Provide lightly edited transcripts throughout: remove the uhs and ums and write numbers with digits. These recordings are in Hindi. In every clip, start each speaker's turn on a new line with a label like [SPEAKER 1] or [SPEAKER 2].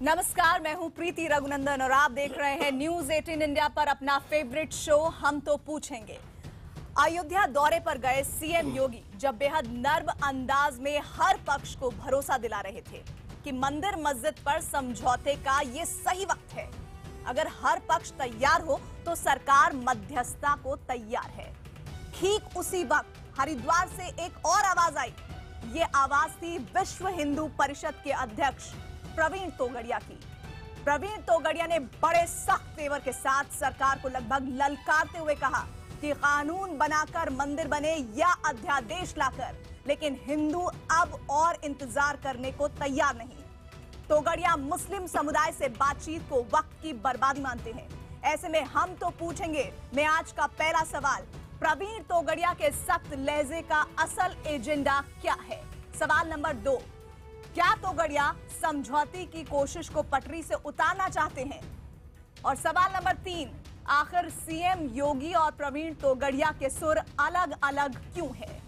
[SPEAKER 1] नमस्कार, मैं हूं प्रीति रघुनंदन और आप देख रहे हैं न्यूज 18 इंडिया पर अपना फेवरेट शो हम तो पूछेंगे। अयोध्या दौरे पर गए सीएम योगी जब बेहद नर्म अंदाज में हर पक्ष को भरोसा दिला रहे थे कि मंदिर मस्जिद पर समझौते का ये सही वक्त है। अगर हर पक्ष तैयार हो तो सरकार मध्यस्थता को तैयार है। ठीक उसी वक्त हरिद्वार से एक और आवाज आई। ये आवाज थी विश्व हिंदू परिषद के अध्यक्ष प्रवीण तोगड़िया की। प्रवीण तोगड़िया ने बड़े सख्त तेवर के साथ सरकार को लगभग ललकारते हुए कहा कि कानून बनाकर मंदिर बने या अध्यादेश लाकर, लेकिन हिंदू अब और इंतजार करने को तैयार नहीं। तोगड़िया मुस्लिम समुदाय से बातचीत को वक्त की बर्बादी मानते हैं। ऐसे में हम तो पूछेंगे में आज का पहला सवाल, प्रवीण तोगड़िया के सख्त लहजे का असल एजेंडा क्या है? सवाल नंबर 2, क्या तोगड़िया समझौते की कोशिश को पटरी से उतारना चाहते हैं? और सवाल नंबर 3, आखिर सीएम योगी और प्रवीण तोगड़िया के सुर अलग अलग क्यों है?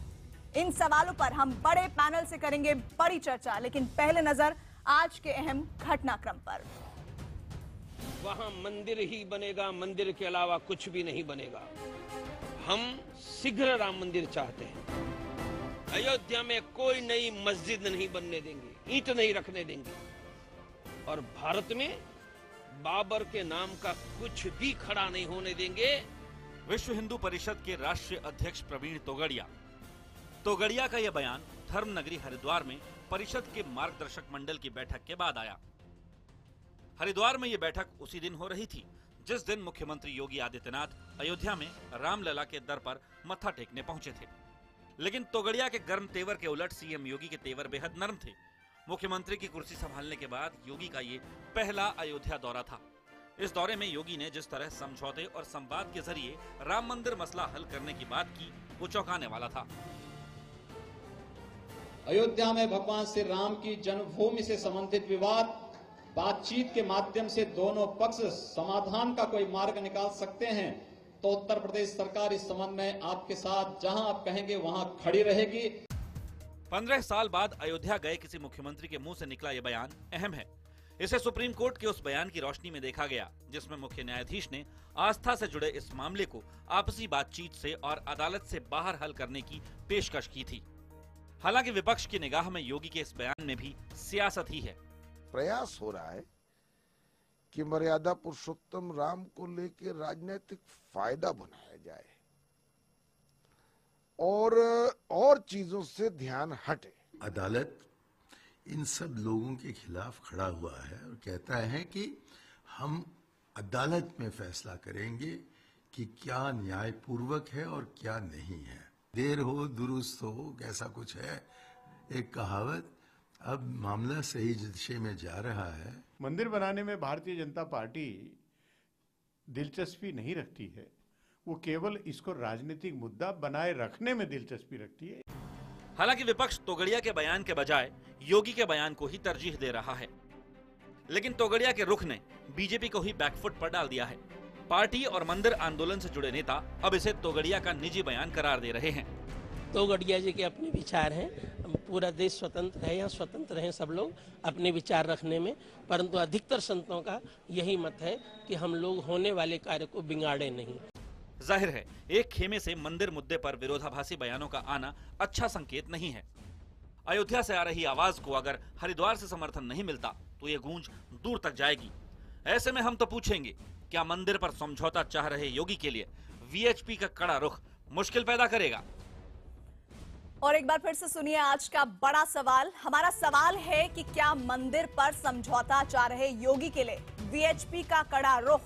[SPEAKER 1] इन सवालों पर हम बड़े पैनल से करेंगे बड़ी चर्चा, लेकिन पहले नजर आज के अहम घटनाक्रम पर।
[SPEAKER 2] वहां मंदिर ही बनेगा, मंदिर के अलावा कुछ भी नहीं बनेगा। हम शीघ्र राम मंदिर चाहते हैं। अयोध्या में कोई नई मस्जिद नहीं बनने देंगे, ईंट नहीं रखने देंगे, और भारत में बाबर के नाम का कुछ भी खड़ा नहीं होने देंगे।
[SPEAKER 3] विश्व हिंदू परिषद के राष्ट्रीय अध्यक्ष प्रवीण तोगड़िया का यह बयान धर्मनगरी हरिद्वार में परिषद के मार्गदर्शक मंडल की बैठक के बाद आया। हरिद्वार में यह बैठक उसी दिन हो रही थी जिस दिन मुख्यमंत्री योगी आदित्यनाथ अयोध्या में रामलला के दर पर मत्था टेकने पहुंचे थे। लेकिन तोगड़िया के गर्म तेवर के उलट सीएम योगी के तेवर बेहद नरम थे। मुख्यमंत्री की कुर्सी संभालने के बाद योगी का ये पहला अयोध्या दौरा था। इस दौरे में योगी ने जिस तरह समझौते और संवाद के जरिए राम मंदिर मसला हल करने की बात की, वो चौंकाने वाला था।
[SPEAKER 4] अयोध्या में भगवान श्री राम की जन्मभूमि से संबंधित विवाद बातचीत के माध्यम से दोनों पक्ष समाधान का कोई मार्ग निकाल सकते हैं तो उत्तर प्रदेश सरकार इस संबंध में आपके साथ जहां आप कहेंगे वहां खड़ी रहेगी।
[SPEAKER 3] 15 साल बाद अयोध्या गए किसी मुख्यमंत्री के मुंह से निकला यह बयान अहम है। इसे सुप्रीम कोर्ट के उस बयान की रोशनी में देखा गया जिसमें मुख्य न्यायाधीश ने आस्था से जुड़े इस मामले को आपसी बातचीत से और अदालत से बाहर हल करने की पेशकश की थी। हालांकि विपक्ष की निगाह में योगी के इस बयान में भी सियासत ही है।
[SPEAKER 5] प्रयास हो रहा है कि मर्यादा पुरुषोत्तम राम को लेकर राजनीतिक फायदा बनाया जाए और चीजों से ध्यान हटे।
[SPEAKER 6] अदालत इन सब लोगों के खिलाफ खड़ा हुआ है और कहता है कि हम अदालत में फैसला करेंगे कि क्या न्यायपूर्वक है और क्या नहीं है। देर हो दुरुस्त हो, ऐसा कुछ है एक कहावत। अब मामला सही दिशा में जा रहा है।
[SPEAKER 7] मंदिर बनाने में भारतीय जनता पार्टी दिलचस्पी नहीं रखती है, वो केवल इसको राजनीतिक मुद्दा बनाए रखने में दिलचस्पी रखती है।
[SPEAKER 3] हालांकि विपक्ष तोगड़िया के बयान के बजाय योगी के बयान को ही तरजीह दे रहा है, लेकिन तोगड़िया के रुख ने बीजेपी को ही बैकफुट पर डाल दिया है। पार्टी और मंदिर आंदोलन से जुड़े नेता अब इसे तोगड़िया का निजी बयान करार दे रहे हैं।
[SPEAKER 8] तोगड़िया जी के अपने विचार हैं, पूरा देश स्वतंत्र है, यहाँ स्वतंत्र हैं सब लोग अपने विचार रखने में, परंतु अधिकतर संतों का यही मत है कि हम लोग होने वाले कार्य को बिगाड़े नहीं।
[SPEAKER 3] जाहिर है एक खेमे से मंदिर मुद्दे पर विरोधाभासी बयानों का आना अच्छा संकेत नहीं है। अयोध्या से आ रही आवाज को अगर हरिद्वार से समर्थन नहीं मिलता तो ये गूंज दूर तक जाएगी। ऐसे में हम तो पूछेंगे, क्या मंदिर पर समझौता चाह रहे योगी के लिए वीएचपी का कड़ा रुख मुश्किल पैदा करेगा?
[SPEAKER 1] और एक बार फिर से सुनिए आज का बड़ा सवाल। हमारा सवाल है कि क्या मंदिर पर समझौता चाह रहे योगी के लिए वीएचपी का कड़ा रुख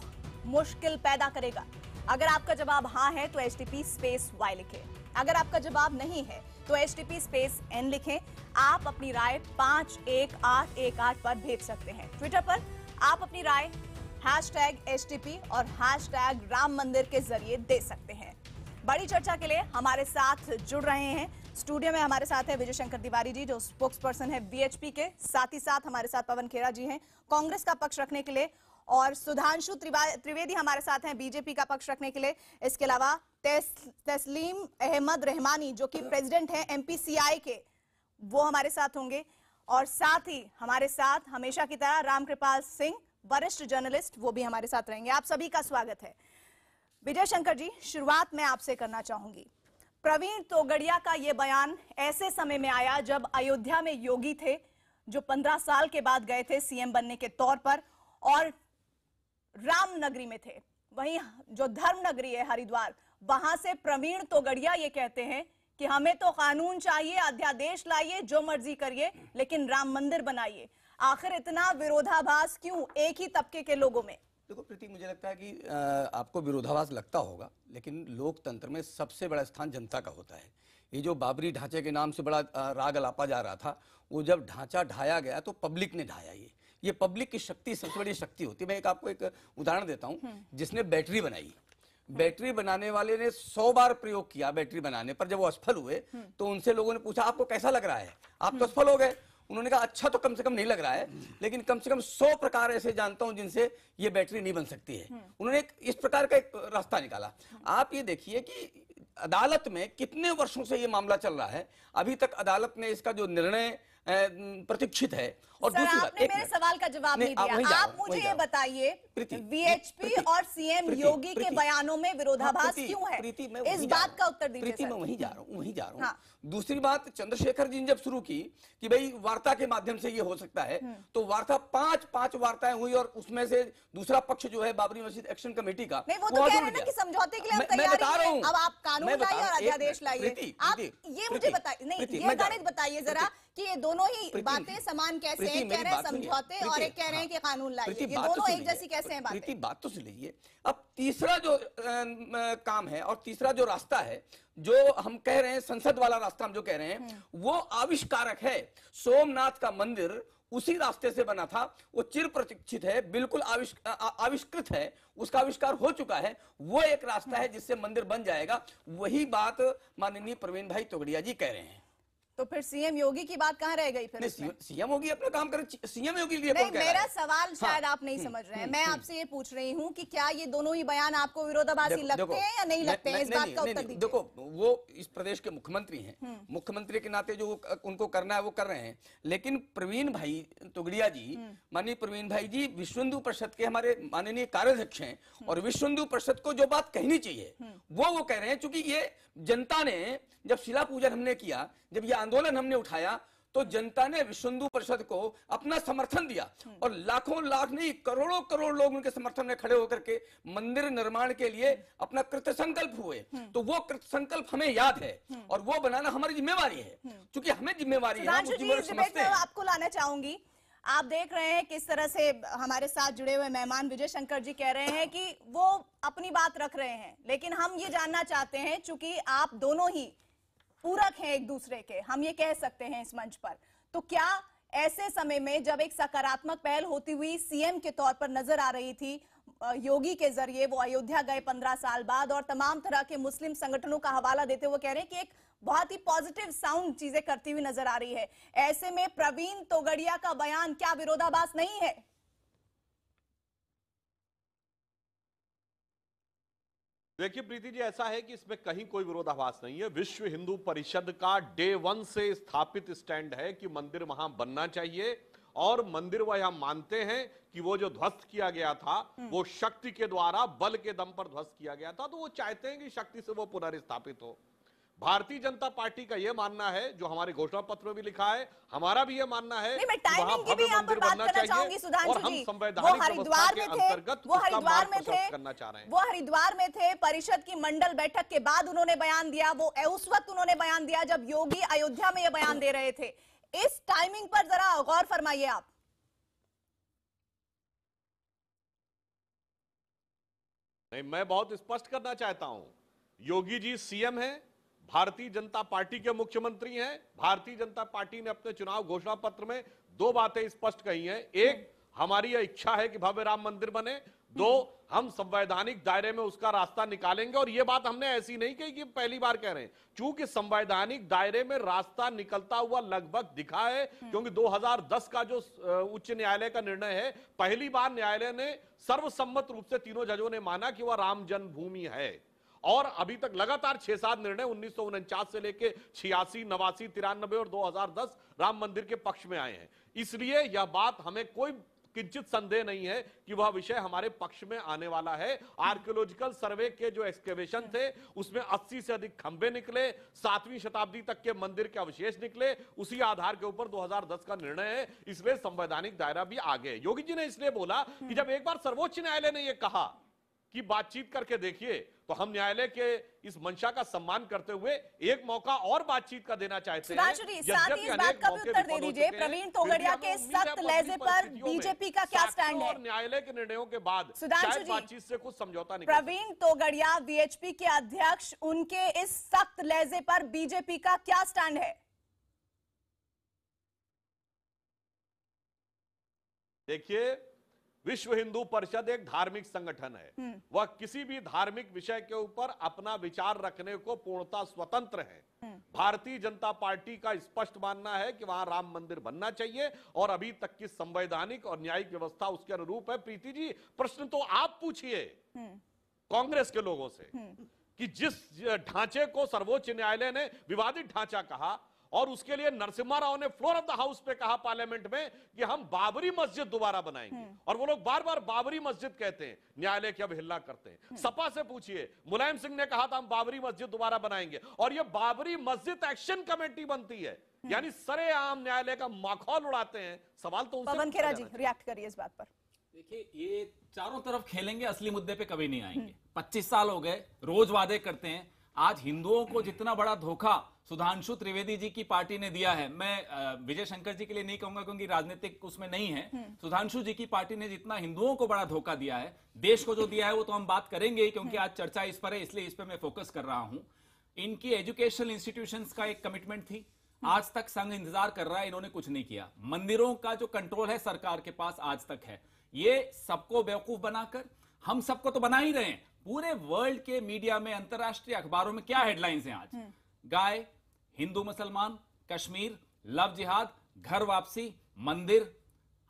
[SPEAKER 1] मुश्किल पैदा करेगा? अगर आपका जवाब हाँ है तो HTP_Y लिखें। अगर आपका जवाब नहीं है तो HTP_N लिखें। आप अपनी राय 51818 पर भेज सकते हैं। ट्विटर पर आप अपनी राय #HTP और #राम मंदिर के जरिए दे सकते हैं। बड़ी चर्चा के लिए हमारे साथ जुड़ रहे हैं। स्टूडियो में हमारे साथ है विजय शंकर तिवारी जी, जो स्पोक्स पर्सन है वीएचपी के। साथ ही साथ हमारे साथ पवन खेरा जी हैं कांग्रेस का पक्ष रखने के लिए, और सुधांशु त्रिवेदी हमारे साथ हैं बीजेपी का पक्ष रखने के लिए। इसके अलावा तस्लीम अहमद रहमानी जो कि प्रेसिडेंट हैं MPCI के, वो हमारे साथ होंगे। और साथ ही हमारे साथ हमेशा की तरह रामकृपाल सिंह, वरिष्ठ जर्नलिस्ट, वो भी हमारे साथ रहेंगे। आप सभी का स्वागत है। विजय शंकर जी, शुरुआत मैं आपसे करना चाहूंगी। प्रवीण तोगड़िया का यह बयान ऐसे समय में आया जब अयोध्या में योगी थे, जो 15 साल के बाद गए थे सीएम बनने के तौर पर, और रामनगरी में थे। वहीं जो धर्म नगरी है हरिद्वार, वहां से प्रवीण तोगड़िया ये कहते हैं कि हमें तो कानून चाहिए, अध्यादेश लाइए, जो मर्जी करिए, लेकिन राम मंदिर बनाइए। आखिर इतना विरोधाभास क्यों एक ही तबके के लोगों में?
[SPEAKER 9] देखो प्रीति, मुझे लगता है कि आपको विरोधाभास लगता होगा, लेकिन लोकतंत्र में सबसे बड़ा स्थान जनता का होता है। ये जो बाबरी ढांचे के नाम से बड़ा राग अलापा जा रहा था, वो जब ढांचा ढाया गया तो पब्लिक ने ढाया। ये पब्लिक की शक्ति सबसे बड़ी शक्ति होती है। मैं आपको एक उदाहरण देता हूं। जिसने बैटरी बनाई, बैटरी बनाने वाले ने 100 बार प्रयोग किया बैटरी बनाने पर, जब वो असफल हुए तो उनसे लोगों ने पूछा आपको कैसा लग रहा है, आप तो असफल हो गए। उन्होंने कहा अच्छा तो कम से कम नहीं लग रहा है, लेकिन कम से कम 100 प्रकार ऐसे जानता हूं जिनसे ये बैटरी नहीं बन सकती है। उन्होंने इस प्रकार का एक रास्ता निकाला। आप ये देखिए कि अदालत में कितने वर्षों से ये मामला चल रहा है, अभी तक अदालत ने इसका जो निर्णय प्रतीक्षित है। और
[SPEAKER 1] सर,
[SPEAKER 9] दूसरी
[SPEAKER 1] आपने मेरे सवाल का जवाब नहीं दिया। आप मुझे ये बताइए, वीएचपी और सीएम योगी के बयानों में विरोधाभास क्यों है? इस बात का उत्तर दीजिए।
[SPEAKER 9] प्रीति, मैं वहीं जा रहा हूँ। दूसरी बात, चंद्रशेखर जी ने जब शुरू की कि भाई वार्ता के माध्यम से ये हो सकता है, तो वार्ता पांच वार्ताएं हुई और उसमें से दूसरा पक्ष जो है बाबरी मस्जिद एक्शन कमेटी का,
[SPEAKER 1] नहीं, वो तो कह रहे हैं ना कि समझौते के लिए हम तैयार हैं। अब आप कानून लाइए और अध्यादेश लाइए। आप ये मुझे बताइए, नहीं ये गणित बताइए जरा कि ये दोनों ही बातें समान कैसे हैं? कह रहे हैं समझौते और एक कह रहे हैं कि कानून लाइए, ये दोनों एक जैसी कैसे हैं बातें?
[SPEAKER 9] बात तो सुन लीजिए। अब तीसरा जो काम है और तीसरा जो रास्ता है, जो हम कह रहे हैं संसद वाला रास्ता, हम जो कह रहे हैं वो आविष्कारक है। सोमनाथ का मंदिर उसी रास्ते से बना था, वो चिर प्रतीक्षित है, बिल्कुल आविष्कृत है, उसका आविष्कार हो चुका है। वो एक रास्ता है जिससे मंदिर बन जाएगा। वही बात माननीय प्रवीण भाई तोगड़िया जी कह रहे हैं।
[SPEAKER 1] तो फिर सीएम योगी की बात कहां रह गई? फिर
[SPEAKER 9] सीएम योगी अपना काम करे। सीएम योगी लिए
[SPEAKER 1] नहीं, मेरा सवाल शायद आप नहीं समझ रहे हैं। मैं आपसे ये पूछ रही हूं कि क्या ये दोनों ही बयान आपको विरोधाभासी लगते हैं या नहीं लगते हैं? इस बात का उत्तर दीजिए।
[SPEAKER 9] देखो, वो इस प्रदेश के मुख्यमंत्री हैं, मुख्यमंत्री के नाते जो उनको करना है वो कर रहे हैं। लेकिन प्रवीण भाई तोगड़िया जी, माननीय प्रवीण भाई जी विश्व हिंदू परिषद के हमारे माननीय कार्याध्यक्ष हैं, और विश्व हिंदू परिषद को जो बात कहनी चाहिए वो कह रहे हैं। चूंकि ये जनता ने जब शिला पूजन हमने किया, जब ये आंदोलन हमने उठाया, तो जनता ने विश्व हिंदू परिषद को अपना समर्थन दिया, और लाखों लाख नहीं करोड़ों लोग उनके समर्थन में खड़े होकर के मंदिर निर्माण के लिए अपना कृत संकल्प हुए। तो वो कृत संकल्प हमें याद है और वो बनाना हमारी जिम्मेवारी है। क्योंकि हमें जिम्मेवारी है,
[SPEAKER 1] आपको लाना चाहूंगी। आप देख रहे हैं किस तरह से हमारे साथ जुड़े हुए मेहमान विजय शंकर जी कह रहे हैं कि वो अपनी बात रख रहे हैं, लेकिन हम ये जानना चाहते हैं, चूंकि आप दोनों ही पूरक हैं एक दूसरे के, हम ये कह सकते हैं इस मंच पर, तो क्या ऐसे समय में जब एक सकारात्मक पहल होती हुई सीएम के तौर पर नजर आ रही थी योगी के जरिए, वो अयोध्या गए 15 साल बाद और तमाम तरह के मुस्लिम संगठनों का हवाला देते हुए कह रहे हैं कि एक बहुत ही पॉजिटिव साउंड चीजें करती हुई नजर आ रही है, ऐसे में प्रवीण तोगड़िया का बयान क्या विरोधाभास नहीं है?
[SPEAKER 10] देखिए प्रीति जी, ऐसा है कि इसमें कहीं कोई विरोधाभास नहीं है। विश्व हिंदू परिषद का डे 1 से स्थापित स्टैंड है कि मंदिर वहां बनना चाहिए, और मंदिर वह हम मानते हैं कि वो जो ध्वस्त किया गया था वो शक्ति के द्वारा, बल के दम पर ध्वस्त किया गया था, तो वो चाहते हैं कि शक्ति से वो पुनर्स्थापित हो। भारतीय जनता पार्टी का यह मानना है, जो हमारे घोषणा पत्र में भी लिखा है, हमारा भी यह मानना है,
[SPEAKER 1] वहां भव्य मंदिर बनना चाहिए, और हम संवैधानिक व्यवस्था के अंतर्गत उसका मार्ग प्रशस्त करना चाह रहे हैं। वो हरिद्वार में थे, परिषद की मंडल बैठक के बाद उन्होंने बयान दिया, वो उस वक्त उन्होंने बयान दिया जब योगी अयोध्या में ये बयान दे रहे थे। इस टाइमिंग पर जरा गौर फरमाइए आप।
[SPEAKER 10] नहीं, मैं बहुत स्पष्ट करना चाहता हूं, योगी जी सीएम हैं, भारतीय जनता पार्टी के मुख्यमंत्री हैं। भारतीय जनता पार्टी ने अपने चुनाव घोषणा पत्र में 2 बातें स्पष्ट कही हैं। एक, हमारी यह इच्छा है कि भव्य राम मंदिर बने। 2, हम संवैधानिक दायरे में उसका रास्ता निकालेंगे। और यह बात हमने ऐसी नहीं कही कि पहली बार कह रहे हैं, चूंकि संवैधानिक दायरे में रास्ता निकलता हुआ लगभग दिखा है, क्योंकि 2010 का जो उच्च न्यायालय का निर्णय है, पहली बार न्यायालय ने सर्वसम्मत रूप से तीनों जजों ने माना कि वह राम जन्मभूमि है। और अभी तक लगातार 6-7 निर्णय 1949 से लेके 86, 89, 93 और 2010 राम मंदिर के पक्ष में आए हैं। इसलिए यह बात हमें कोई किंचित संदेह नहीं है कि वह विषय हमारे पक्ष में आने वाला है। आर्कियोलॉजिकल सर्वे के जो एक्सकेवेशन थे उसमें 80 से अधिक खंबे निकले, 7वीं शताब्दी तक के मंदिर के अवशेष निकले, उसी आधार के ऊपर 2010 का निर्णय है, इसलिए संवैधानिक दायरा भी आगे। योगी जी ने इसलिए बोला कि जब एक बार सर्वोच्च न्यायालय ने यह कहा कि बातचीत करके देखिए, तो हम न्यायालय के इस मंशा का सम्मान करते हुए एक मौका और बातचीत का देना चाहते हैं।
[SPEAKER 1] साथ ही इस बात का भी उत्तर दे दीजिए, प्रवीण तोगड़िया के सख्त लहजे पर बीजेपी का क्या स्टैंड है?
[SPEAKER 10] और न्यायालय के निर्णयों के बाद
[SPEAKER 1] शायद
[SPEAKER 10] बातचीत से कुछ समझौता नहीं।
[SPEAKER 1] प्रवीण तोगड़िया वीएचपी के अध्यक्ष, उनके इस सख्त लहजे पर बीजेपी का क्या स्टैंड है?
[SPEAKER 10] देखिए, विश्व हिंदू परिषद एक धार्मिक संगठन है, वह किसी भी धार्मिक विषय के ऊपर अपना विचार रखने को पूर्णतः स्वतंत्र है। भारतीय जनता पार्टी का स्पष्ट मानना है कि वहां राम मंदिर बनना चाहिए और अभी तक की संवैधानिक और न्यायिक व्यवस्था उसके अनुरूप है। प्रीति जी, प्रश्न तो आप पूछिए कांग्रेस के लोगों से कि जिस ढांचे को सर्वोच्च न्यायालय ने विवादित ढांचा कहा और उसके लिए नरसिम्हा राव ने फ्लोर ऑफ द हाउस पे कहा पार्लियामेंट में कि हम बाबरी मस्जिद दोबारा बनाएंगे, और वो लोग बार बार बाबरी मस्जिद कहते हैं, न्यायालय की अवहेलना करते हैं। सपा से पूछिए, मुलायम सिंह ने कहा था हम बाबरी मस्जिद दोबारा बनाएंगे, और ये बाबरी मस्जिद एक्शन कमेटी बनती है, यानी सरेआम न्यायालय का माखौल उड़ाते हैं। सवाल तो उनसे
[SPEAKER 1] पवन खेरा जी रिएक्ट करिए इस बात पर।
[SPEAKER 11] देखिए, ये चारों तरफ खेलेंगे, असली मुद्दे पे कभी नहीं आएंगे। 25 साल हो गए, रोज वादे करते हैं। आज हिंदुओं को जितना बड़ा धोखा सुधांशु त्रिवेदी जी की पार्टी ने दिया है, मैं विजय शंकर जी के लिए नहीं कहूंगा क्योंकि राजनीतिक उसमें नहीं है, सुधांशु जी की पार्टी ने जितना हिंदुओं को बड़ा धोखा दिया है, देश को जो दिया है वो तो हम बात करेंगे ही, क्योंकि आज चर्चा इस पर है, इसलिए इस पर मैं फोकस कर रहा हूं। इनकी एजुकेशनल इंस्टीट्यूशंस का एक कमिटमेंट थी, आज तक संघ इंतजार कर रहा है, इन्होंने कुछ नहीं किया। मंदिरों का जो कंट्रोल है सरकार के पास आज तक है, ये सबको बेवकूफ बनाकर, हम सबको तो बना ही रहे हैं। पूरे वर्ल्ड के मीडिया में, अंतरराष्ट्रीय अखबारों में क्या हेडलाइंस हैं आज? गाय, हिंदू मुसलमान, कश्मीर, लव जिहाद, घर वापसी, मंदिर।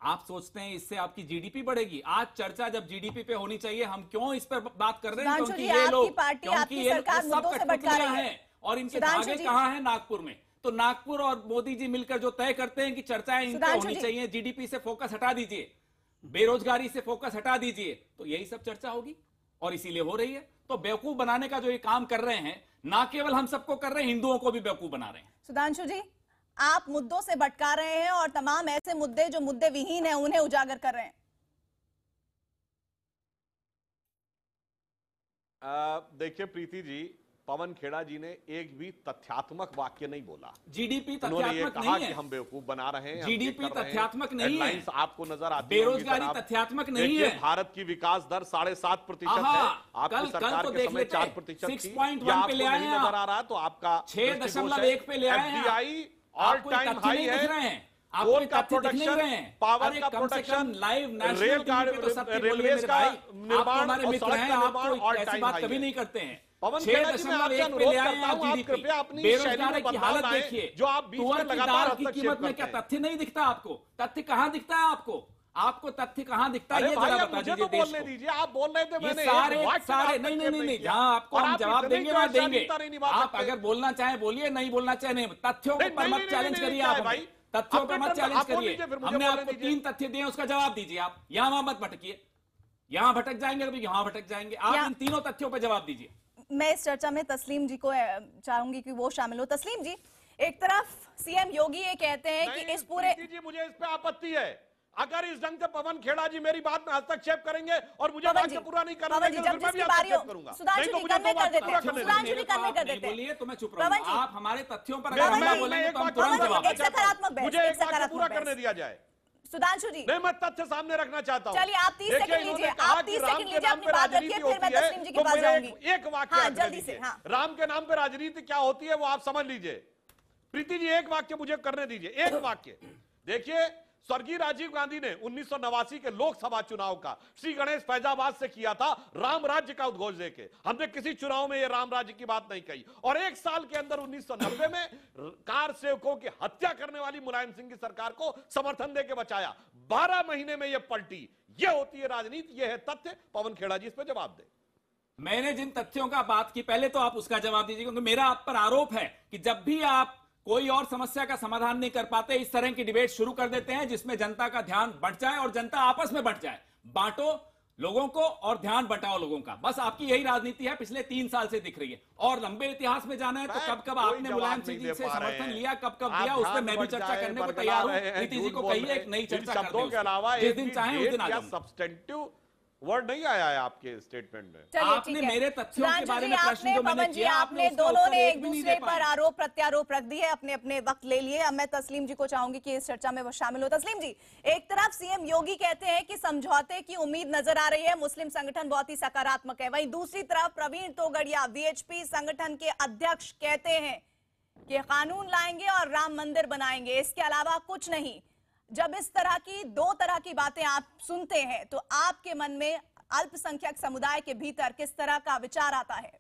[SPEAKER 11] आप सोचते हैं इससे आपकी जीडीपी बढ़ेगी? आज चर्चा जब जीडीपी पे होनी चाहिए, हम क्यों इस पर बात कर रहे हैं? क्योंकि ये लोग, क्योंकि ये सब कठपुतलियां हैं और इनके धागे कहां हैं? नागपुर में। तो नागपुर और मोदी जी मिलकर जो तय करते हैं कि चर्चाएं इन पे होनी चाहिए, जीडीपी से फोकस हटा दीजिए, बेरोजगारी से फोकस हटा दीजिए, तो यही सब चर्चा होगी, और इसीलिए हो रही है। तो बेवकूफ बनाने का जो ये काम कर रहे हैं, ना केवल हम सबको कर रहे हैं, हिंदुओं को भी बेवकूफ बना रहे हैं।
[SPEAKER 1] सुधांशु जी, आप मुद्दों से भटका रहे हैं और तमाम ऐसे मुद्दे जो मुद्दे विहीन हैं उन्हें उजागर कर रहे हैं।
[SPEAKER 10] देखिए प्रीति जी, पवन खेड़ा जी ने एक भी तथ्यात्मक वाक्य नहीं बोला।
[SPEAKER 11] जीडीपी
[SPEAKER 10] उन्होंने ये
[SPEAKER 11] तथ्यात्मक
[SPEAKER 10] कहा
[SPEAKER 11] नहीं
[SPEAKER 10] कि
[SPEAKER 11] है,
[SPEAKER 10] हम बेवकूफ बना रहे हैं,
[SPEAKER 11] जीडीपी तथ्यात्मक नहीं है,
[SPEAKER 10] आपको नजर आती है,
[SPEAKER 11] बेरोजगारी तथ्यात्मक नहीं है,
[SPEAKER 10] भारत की विकास दर 7.5% है, आपकी सरकार
[SPEAKER 11] तो
[SPEAKER 10] के समय 4% थी,
[SPEAKER 11] 6.1 पे ले आए हैं,
[SPEAKER 10] नजर आ रहा, तो आपका
[SPEAKER 11] 6.1 पे ले आए हैं,
[SPEAKER 10] FDI ऑल टाइम हाई है,
[SPEAKER 11] कोल का प्रोडक्शन,
[SPEAKER 10] पावर का प्रोडक्शन,
[SPEAKER 11] लाइव नेशनल
[SPEAKER 10] रेलवे का निर्माण और सड़क का निर्माण ऑल टाइम हाई
[SPEAKER 11] कभी नहीं करते हैं।
[SPEAKER 10] पवन खेड़ा जी, मैं आपसे अनुरोध करता हूं, आप कृपया अपनी शैली में बदलाव लाएं, जो आप बीच में लगातार हस्तक्षेप करते हैं।
[SPEAKER 11] तथ्य नहीं दिखता आपको? तथ्य कहां दिखता है आपको? आपको तथ्य कहां दिखता है? ये जरा बता
[SPEAKER 10] मुझे
[SPEAKER 11] दीजिए
[SPEAKER 10] तो बोलने दीजिए, आप बोल रहे थे, मैंने
[SPEAKER 11] सारे नहीं, जहां आपको हम जवाब देंगे वहां देंगे। आप अगर बोलना चाहे बोलिए, नहीं बोलना चाहे नहीं। तथ्यों पर मत चैलेंज करिए, आप तथ्यों पर मत चैलेंज करिए। हमने आपको 3 तथ्य दिए, उसका जवाब दीजिए। आप यहां वहां मत भटकिए, यहां भटक जाएंगे कभी, यहां भटक जाएंगे। आप इन तीनों तथ्यों पर जवाब दीजिए।
[SPEAKER 1] मैं इस चर्चा में तस्लीम जी को चाहूंगी कि वो शामिल हो। तस्लीम जी, एक तरफ सीएम योगी ये कहते हैं कि इस पूरे,
[SPEAKER 10] मुझे इस पे आपत्ति है, अगर इस ढंग से पवन खेड़ा जी मेरी बात में हस्तक्षेप करेंगे और मुझे वाक्य पूरा नहीं करना है,
[SPEAKER 1] जब जिसकी बारी हो, सुधांशु जी कन्वे कर देते हैं, सुधांशु जी कन्वे कर देते हैं।
[SPEAKER 11] बोलिए तो मैं चुप रहूंगा। आप हमारे तथ्यों पर अगर हमला बोलेंगे तो हम तुरंत जवाब देंगे।
[SPEAKER 1] एक सकारात्मक बहस,
[SPEAKER 10] मुझे एक वाक्य पूरा करने दिया जाए।
[SPEAKER 1] सुधांशु जी,
[SPEAKER 10] नहीं, मैं तथ्य सामने रखना चाहता हूं।
[SPEAKER 1] चलिए आप 30 सेकंड लीजिए, आप 30 सेकंड लीजिए, अपनी बात रखिए, फिर मैं तस्लीम जी के पास जाऊंगी।
[SPEAKER 10] एक वाक्य
[SPEAKER 1] जल्दी से।
[SPEAKER 10] राम के नाम पे राजनीति क्या होती है वो आप समझ लीजिए। प्रीति जी, एक वाक्य मुझे करने दीजिए, एक वाक्य। देखिए, स्वर्गीय राजीव गांधी ने 1989 के लोकसभा चुनाव का श्री गणेश फैजाबाद से किया था राम राज्य का उद्घोष देके। हमने किसी चुनाव में ये राम राज्य की बात नहीं कही, और एक साल के अंदर 1990 में कार सेवकों की हत्या करने वाली मुलायम सिंह की सरकार को समर्थन देके बचाया। 12 महीने में ये पलटी। ये होती है राजनीति, ये है तथ्य। पवन खेड़ा जी इस पर जवाब दे।
[SPEAKER 11] मैंने जिन तथ्यों का बात की, पहले तो आप उसका जवाब दीजिए, क्योंकि मेरा आप पर आरोप है कि जब भी आप कोई और समस्या का समाधान नहीं कर पाते, इस तरह की डिबेट शुरू कर देते हैं जिसमें जनता का ध्यान बंट जाए और जनता आपस में बंट जाए। बांटो लोगों को और ध्यान बटाओ लोगों का, बस आपकी यही राजनीति है, पिछले 3 साल से दिख रही है। और लंबे इतिहास में जाना है तो कब कब आपने मुलायम सिंह जी से समर्थन लिया, कब कब दिया, उस पर मैं भी चर्चा करने को तैयार हूं। नीतीश जी को कहिए एक नई चर्चा कर दें, जिस दिन चाहे उस दिन आ जाऊं।
[SPEAKER 10] सब्सटेंटिव वर्ड नहीं आया है आपके स्टेटमेंट में।
[SPEAKER 11] आपने मेरे तथ्यों के बारे में प्रश्न जो मैंने किया,
[SPEAKER 1] आपने दोनों ने एक दूसरे पर आरोप प्रत्यारोप रख दिए, अपने अपने वक्त ले लिए। अब मैं तस्लीम जी को चाहूंगी कि इस चर्चा में वो शामिल हो। तस्लीम जी, एक तरफ सीएम योगी कहते हैं कि समझौते की उम्मीद नजर आ रही है, मुस्लिम संगठन बहुत ही सकारात्मक है, वहीं दूसरी तरफ प्रवीण तोगड़िया वीएचपी संगठन के अध्यक्ष कहते हैं कि कानून लाएंगे और राम मंदिर बनाएंगे, इसके अलावा कुछ नहीं। जब इस तरह की दो तरह की बातें आप सुनते हैं तो आपके मन में अल्पसंख्यक समुदाय के भीतर किस तरह का विचार आता है?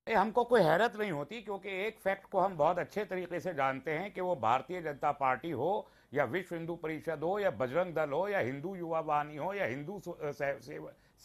[SPEAKER 12] हमको कोई हैरत नहीं होती, क्योंकि एक फैक्ट को हम बहुत अच्छे तरीके से जानते हैं कि वो भारतीय जनता पार्टी हो या विश्व हिंदू परिषद हो या बजरंग दल हो या हिंदू युवा वाहिनी हो या हिंदू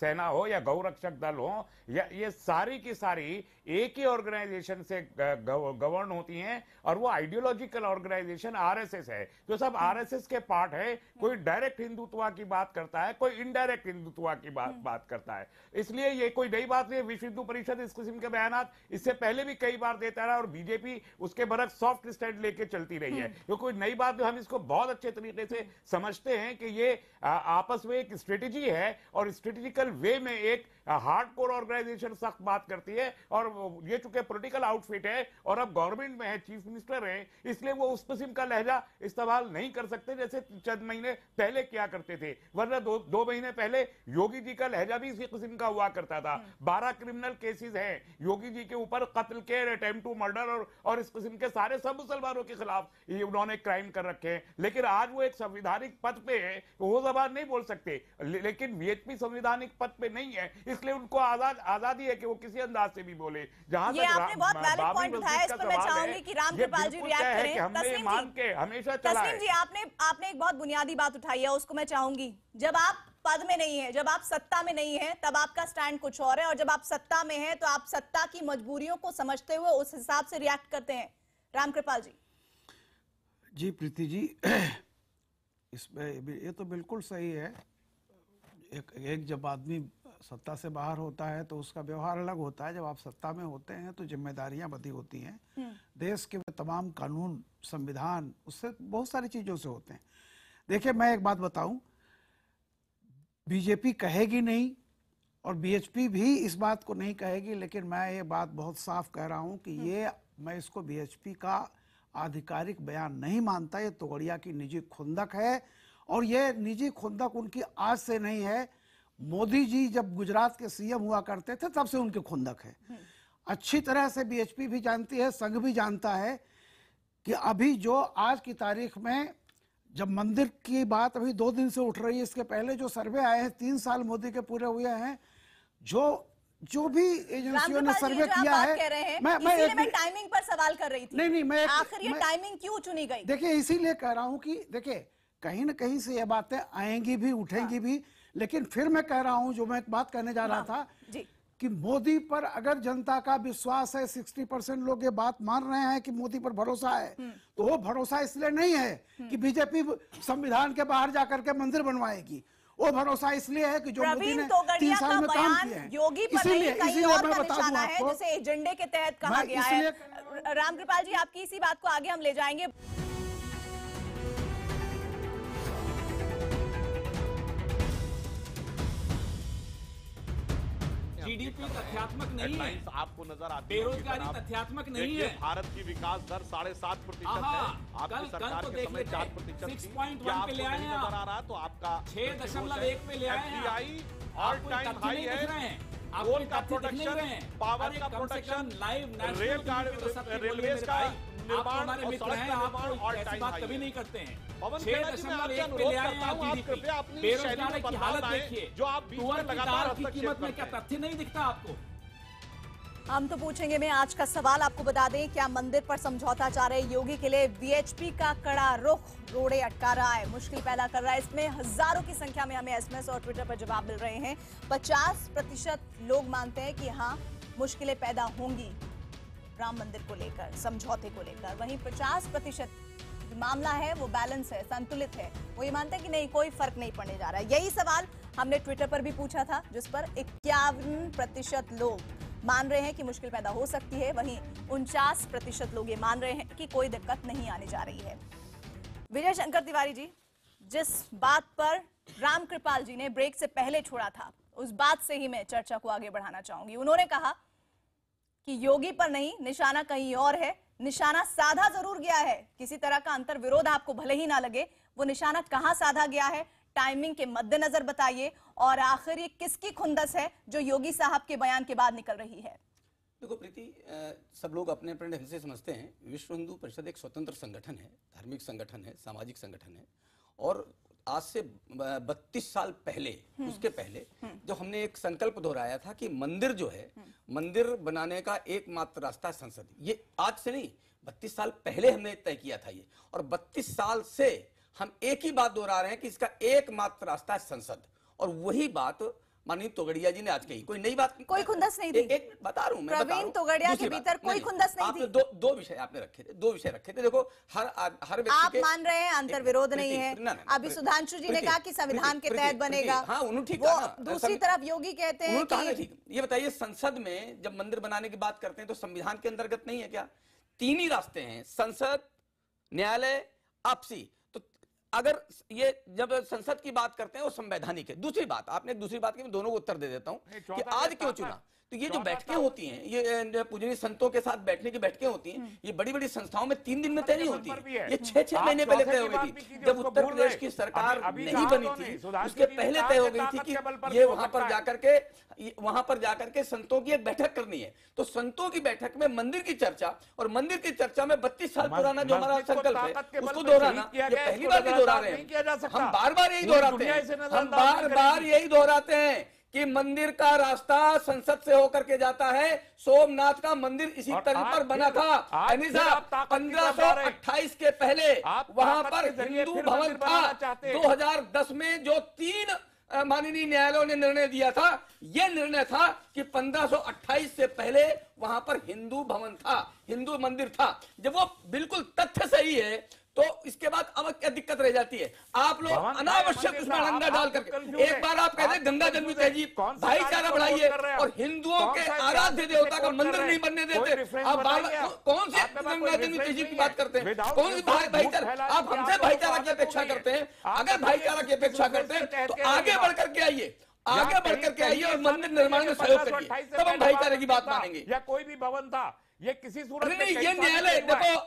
[SPEAKER 12] सेना हो या गौरक्षक दल हो, या ये सारी की सारी एक ही ऑर्गेनाइजेशन से गवर्न होती हैं, और वो आइडियोलॉजिकल ऑर्गेनाइजेशन आरएसएस है, जो सब आरएसएस के पार्ट है। कोई डायरेक्ट हिंदुत्व की बात करता है, कोई इनडायरेक्ट हिंदुत्व की बात करता है। इसलिए ये कोई नई बात नहीं है। विश्व हिंदू परिषद इस किस्म के बयानात इससे पहले भी कई बार देता रहा, और बीजेपी उसके बरक सॉफ्ट स्टैंड लेके चलती रही है। ये कोई नई बात नहीं, हम इसको बहुत अच्छे तरीके से समझते हैं कि ये आपस में एक स्ट्रेटेजी है, और स्ट्रेटेजिकल वे में एक हार्डकोर ऑर्गेनाइजेशन सख्त बात करती है। और ये चूंकि पॉलिटिकल आउटफिट है और अब गवर्नमेंट में है, चीफ मिनिस्टर है, इसलिए वो उस किस्म का लहजा इस्तेमाल नहीं कर सकते जैसे चंद महीने पहले किया करते थे। वरना दो महीने पहले योगी जी का लहजा भी इसी किस्म का हुआ करता था। 12 क्रिमिनल केसेस हैं योगी जी के ऊपर, कत्ल के, अटेम्प्ट टू मर्डर और इस किस्म के सारे सब मुसलमानों के खिलाफ ये उन्होंने क्राइम कर रखे हैं। लेकिन आज वो एक संवैधानिक पद पे है, वो जबान नहीं बोल सकते। लेकिन वीएचपी संवैधानिक पद पे नहीं है, इसलिए उनको आजादी है कि वो किसी अंदाज से भी बोले। जहां
[SPEAKER 1] ये आपने बहुत वैलिड पॉइंट उठाया, इस पर मैं चाहूंगी कि रामकृपाल जी रिएक्ट करें। तस्लीम जी, आपने एक बहुत बुनियादी बात उठाई है, उसको मैं चाहूंगी। जब आप पद में नहीं है, जब आप सत्ता में नहीं है, तब आपका स्टैंड कुछ और है, और जब आप सत्ता में है तो आप सत्ता की मजबूरियों को समझते हुए उस हिसाब से रिएक्ट करते हैं। रामकृपाल जी।
[SPEAKER 13] जी प्रीति जी, इसमें ये तो बिल्कुल सही है। एक जब आदमी सत्ता से बाहर होता है तो उसका व्यवहार अलग होता है, जब आप सत्ता में होते हैं तो जिम्मेदारियां बधी होती हैं। देश के तमाम कानून, संविधान, उससे बहुत सारी चीजों से होते हैं। देखिए, मैं एक बात बताऊं, बीजेपी कहेगी नहीं और बीएचपी भी इस बात को नहीं कहेगी, लेकिन मैं ये बात बहुत साफ कह रहा हूं कि मैं इसको बीएचपी का आधिकारिक बयान नहीं मानता। ये तोगड़िया की निजी खुंदक है, और ये निजी खुंदक उनकी आज से नहीं है। मोदी जी जब गुजरात के सीएम हुआ करते थे तब से उनकी खुंदक है। अच्छी तरह से बीएचपी भी जानती है, संघ भी जानता है कि अभी जो आज की तारीख में जब मंदिर की बात अभी 2 दिन से उठ रही है, इसके पहले जो सर्वे आए हैं, 3 साल मोदी के पूरे हुए हैं, जो भी एजेंसियों ने सर्वे किया है,
[SPEAKER 1] मैं टाइमिंग पर सवाल कर रही थी।
[SPEAKER 13] नहीं, मैं
[SPEAKER 1] आखिर ये टाइमिंग क्यों चुनी गई?
[SPEAKER 13] देखिए, इसीलिए कह रहा हूं कि देखिए, कहीं ना कहीं से ये बातें आएंगी भी, उठेंगी भी, लेकिन फिर मैं कह रहा हूं, जो मैं एक बात कहने जा रहा था कि मोदी पर अगर जनता का विश्वास है, 60% लोग ये बात मान रहे हैं कि मोदी पर भरोसा है, तो वो भरोसा इसलिए नहीं है कि बीजेपी संविधान के बाहर जाकर के मंदिर बनवाएगी। वो भरोसा इसलिए है कि जो मोदी ने 3 साल में काम किया है,
[SPEAKER 1] योगी पर
[SPEAKER 13] इसीलिए मैं बता दूं आपको,
[SPEAKER 1] जैसे एजेंडे के तहत कहा गया है। रामकृपाल जी, आपकी इसी बात को आगे हम ले जाएंगे।
[SPEAKER 11] जीडीपी तथ्यात्मक नहीं है,
[SPEAKER 10] आपको नजर आती है।
[SPEAKER 11] बेरोजगारी तथ्यात्मक नहीं है।
[SPEAKER 10] भारत की विकास दर 7.5% है, आपकी सरकार के समय 4%
[SPEAKER 11] 6.1 पे ले आए हैं।
[SPEAKER 10] नजर आ रहा है तो आपका
[SPEAKER 11] 6.1 पे ले आए हैं।
[SPEAKER 10] ऑल टाइम हाई है।
[SPEAKER 11] कोल का प्रोडक्शन,
[SPEAKER 10] पावर का प्रोडक्शन, रेलवेज का निर्माण और सड़क का निर्माण ऑल टाइम हाई
[SPEAKER 11] कभी नहीं करते हैं।
[SPEAKER 10] 6.1 पे ले आए हैं आप जीडीपी।
[SPEAKER 11] बेरोजगारी की हालत देखिए,
[SPEAKER 10] जो आप बीच में लगातार
[SPEAKER 11] की कीमत में क्या तथ्य नहीं दिखता आपको?
[SPEAKER 1] हम तो पूछेंगे में आज का सवाल आपको बता दें, क्या मंदिर पर समझौता चाह रहे योगी के लिए वीएचपी का कड़ा रुख रोड़े अटका रहा है, मुश्किल पैदा कर रहा है। इसमें हजारों की संख्या में हमें एसएमएस और ट्विटर पर जवाब मिल रहे हैं। 50% लोग मानते हैं कि हाँ मुश्किलें पैदा होंगी राम मंदिर को लेकर, समझौते को लेकर। वहीं 50% मामला है वो बैलेंस है, संतुलित है, वो ये मानते हैं कि नहीं कोई फर्क नहीं पड़ने जा रहा है। यही सवाल हमने ट्विटर पर भी पूछा था, जिस पर 51% लोग मान रहे हैं कि मुश्किल पैदा हो सकती है, वहीं 49% लोग ये मान रहे हैं कि कोई दिक्कत नहीं आने जा रही है। विजय शंकर तिवारी जी, जिस बात पर रामकृपाल जी ने ब्रेक से पहले छोड़ा था, उस बात से ही मैं चर्चा को आगे बढ़ाना चाहूंगी। उन्होंने कहा कि योगी पर नहीं, निशाना कहीं और है। निशाना साधा जरूर गया है, किसी तरह का अंतर विरोध आपको भले ही ना लगे, वो निशाना कहां साधा गया है, टाइमिंग के मद्देनजर बताइए। और आखिर ये किसकी खुंदस है जो योगी साहब के बयान के बाद निकल रही है?
[SPEAKER 9] देखो प्रीति, सब लोग अपने अपने ढंग से समझते हैं विश्व हिंदू परिषद एक स्वतंत्र संगठन है, धार्मिक संगठन है, सामाजिक संगठन है। और आज से 32 साल पहले, उसके पहले जब हमने एक संकल्प दोहराया था कि मंदिर जो है, मंदिर बनाने का एकमात्र रास्ता है संसद। ये आज से नहीं, 32 साल पहले हमने तय किया था ये, और 32 साल से हम एक ही बात दोहरा रहे हैं कि इसका एकमात्र रास्ता है संसद। और वही बात माननीय तोगड़िया जी ने आज कही, कोई नई बात,
[SPEAKER 1] कोई खुंदस नहीं थी।
[SPEAKER 9] एक बता रहा हूं मैं,
[SPEAKER 1] प्रवीण तोगड़िया के भीतर कोई खुंदस नहीं थी।
[SPEAKER 9] दो विषय आपने रखे थे, दो विषय रखे थे। देखो हर व्यक्ति
[SPEAKER 1] आप मान रहे हैं अंतर विरोध नहीं है। अभी सुधांशु जी ने कहा कि संविधान के तहत बनेगा,
[SPEAKER 9] हाँ उन्होंने ठीक
[SPEAKER 1] वो
[SPEAKER 9] कहा।
[SPEAKER 1] दूसरी तरफ योगी कहते हैं कि
[SPEAKER 9] ये बताइए, संसद में जब मंदिर बनाने की बात करते हैं तो संविधान के अंतर्गत नहीं है क्या? 3 ही रास्ते हैं, संसद, न्यायालय, आपसी। अगर ये जब संसद की बात करते हैं वो संवैधानिक है। दूसरी बात, आपने दूसरी बात की, मैं दोनों को उत्तर दे देता हूं कि आज क्यों चुना। तो ये जो बैठकें होती हैं, ये पूजनीय संतों के साथ बैठने की बैठकें होती हैं, ये बड़ी बड़ी संस्थाओं में 3 दिन में तय नहीं होती है, ये 6-6 महीने पहले तय हो गई थी। जब उत्तर प्रदेश की सरकार नहीं बनी थी, उसके पहले तय हो गई थी कि ये वहां पर जाकर के संतों की एक बैठक करनी है। तो संतों की बैठक में मंदिर की चर्चा, और मंदिर की चर्चा में 32 साल पुराना जो हमारा संकल्प है उसको दोहराना, ये पहली बार भी दोहरा रहे हैं। हम बार बार यही दोहराते हैं, हम बार यही दोहराते हैं कि मंदिर का रास्ता संसद से होकर के जाता है। सोमनाथ का मंदिर इसी तर्ज पर बना था। 1528 के पहले वहां पर हिंदू भवन था। 2010 में जो 3 माननीय न्यायालयों ने निर्णय दिया था, यह निर्णय था कि 1528 से पहले वहां पर हिंदू भवन था, हिंदू मंदिर था। जब वो बिल्कुल तथ्य सही है तो इसके बाद अब क्या दिक्कत रह जाती है? आप लोग अनावश्यक उसमें डंडा डाल करके, एक बार आप कहते हैं गंगा जमुनी तहजीब, भाईचारा बढ़ाइए, और हिंदुओं के आराध्य देवता का मंदिर नहीं बनने देते। आप कौन सी गंगा जमुनी तहजीब की बात करते हैं? कौन सी भाईचारा? आप हमसे भाईचारा की अपेक्षा करते हैं। अगर भाईचारा की अपेक्षा करते हैं तो आगे बढ़ करके आइए, आगे बढ़ करके आइए और मंदिर निर्माण में सहयोग करिए, तब हम भाईचारे की बात मानेंगे।
[SPEAKER 12] या कोई भी भवन था, ये किसी सूरत में
[SPEAKER 9] नहीं, ये न्यायालय, देखो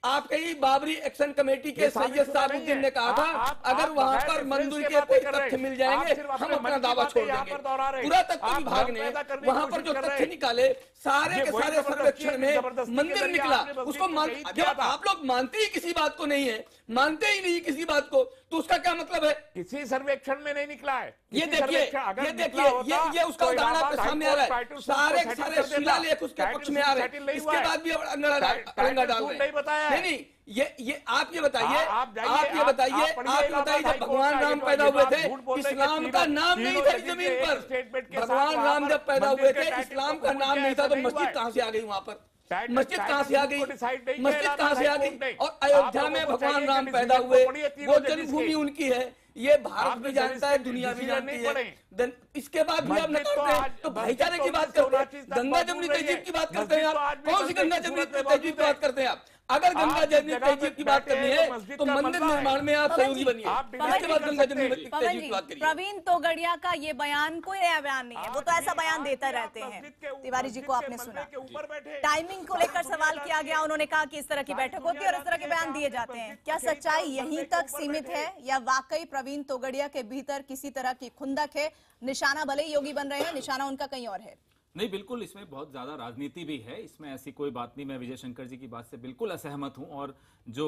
[SPEAKER 9] आपके ही बाबरी एक्शन कमेटी के सैयद साबुद्दीन ने कहा था, अगर वहां पर मंदिर के कोई तथ्य मिल जाएंगे हम अपना दावा छोड़ देंगे। पुरातत्व विभाग ने वहां पर जो तथ्य निकाले, सारे के सारे सर्वेक्षण में मंदिर निकला। उसको जब आप लोग मानते ही किसी बात को नहीं है, मानते ही नहीं किसी बात को, तो उसका क्या मतलब है?
[SPEAKER 12] किसी सर्वेक्षण में नहीं निकला है।
[SPEAKER 9] ये देखिए, ये उसका उदाहरण आपके सामने आ रहा है। सारे के सारे शिलालेख उसके पक्ष में आ रहे हैं, इसके बाद भी अड़ंगा डाल रहे हैं। नहीं, ये आप ये बताइए, जब भगवान राम पैदा हुए थे, इस्लाम का नाम नहीं था जमीन पर। भगवान राम जब पैदा हुए थे, इस्लाम का नाम नहीं था, तो मस्जिद कहां से आ गई? वहां पर मस्जिद कहां से आ गई? मस्जिद कहां से आ गई? और अयोध्या में भगवान राम पैदा हुए, वो जन्मभूमि उनकी है, ये भारत भी जानता है, दुनिया भी जानती है। इसके बाद भी आप न करते हैं तो भाईचारे की बात करते हैं, गंगा जमुनी तहजीब की बात करते हैं आप। कौन सी गंगा जमुनी तहजीब की बात करते हैं आप? अगर गंगा जमुनी तहजीब की बात करनी है तो मंदिर निर्माण में आप सहयोगी बनिए, इसके बाद गंगा जमुनी तहजीब की बात करिए।
[SPEAKER 1] प्रवीण तोगड़िया का ये बयान कोई नया बयान नहीं है, वो तो ऐसा बयान देते रहते हैं। तिवारी जी को आपने सुना, टाइमिंग को लेकर सवाल किया गया, उन्होंने कहा कि इस तरह की बैठक होती है और इस तरह के बयान दिए जाते हैं। क्या सच्चाई यहीं तक सीमित है या वाकई प्रवीण तोगड़िया के भीतर किसी तरह की खुंदक है? निशाना भले ही योगी बन रहे हैं, निशाना उनका कहीं और है।
[SPEAKER 11] नहीं, बिल्कुल इसमें बहुत ज्यादा राजनीति भी है, इसमें ऐसी कोई बात नहीं। मैं विजय शंकर जी की बात से बिल्कुल असहमत हूं, और जो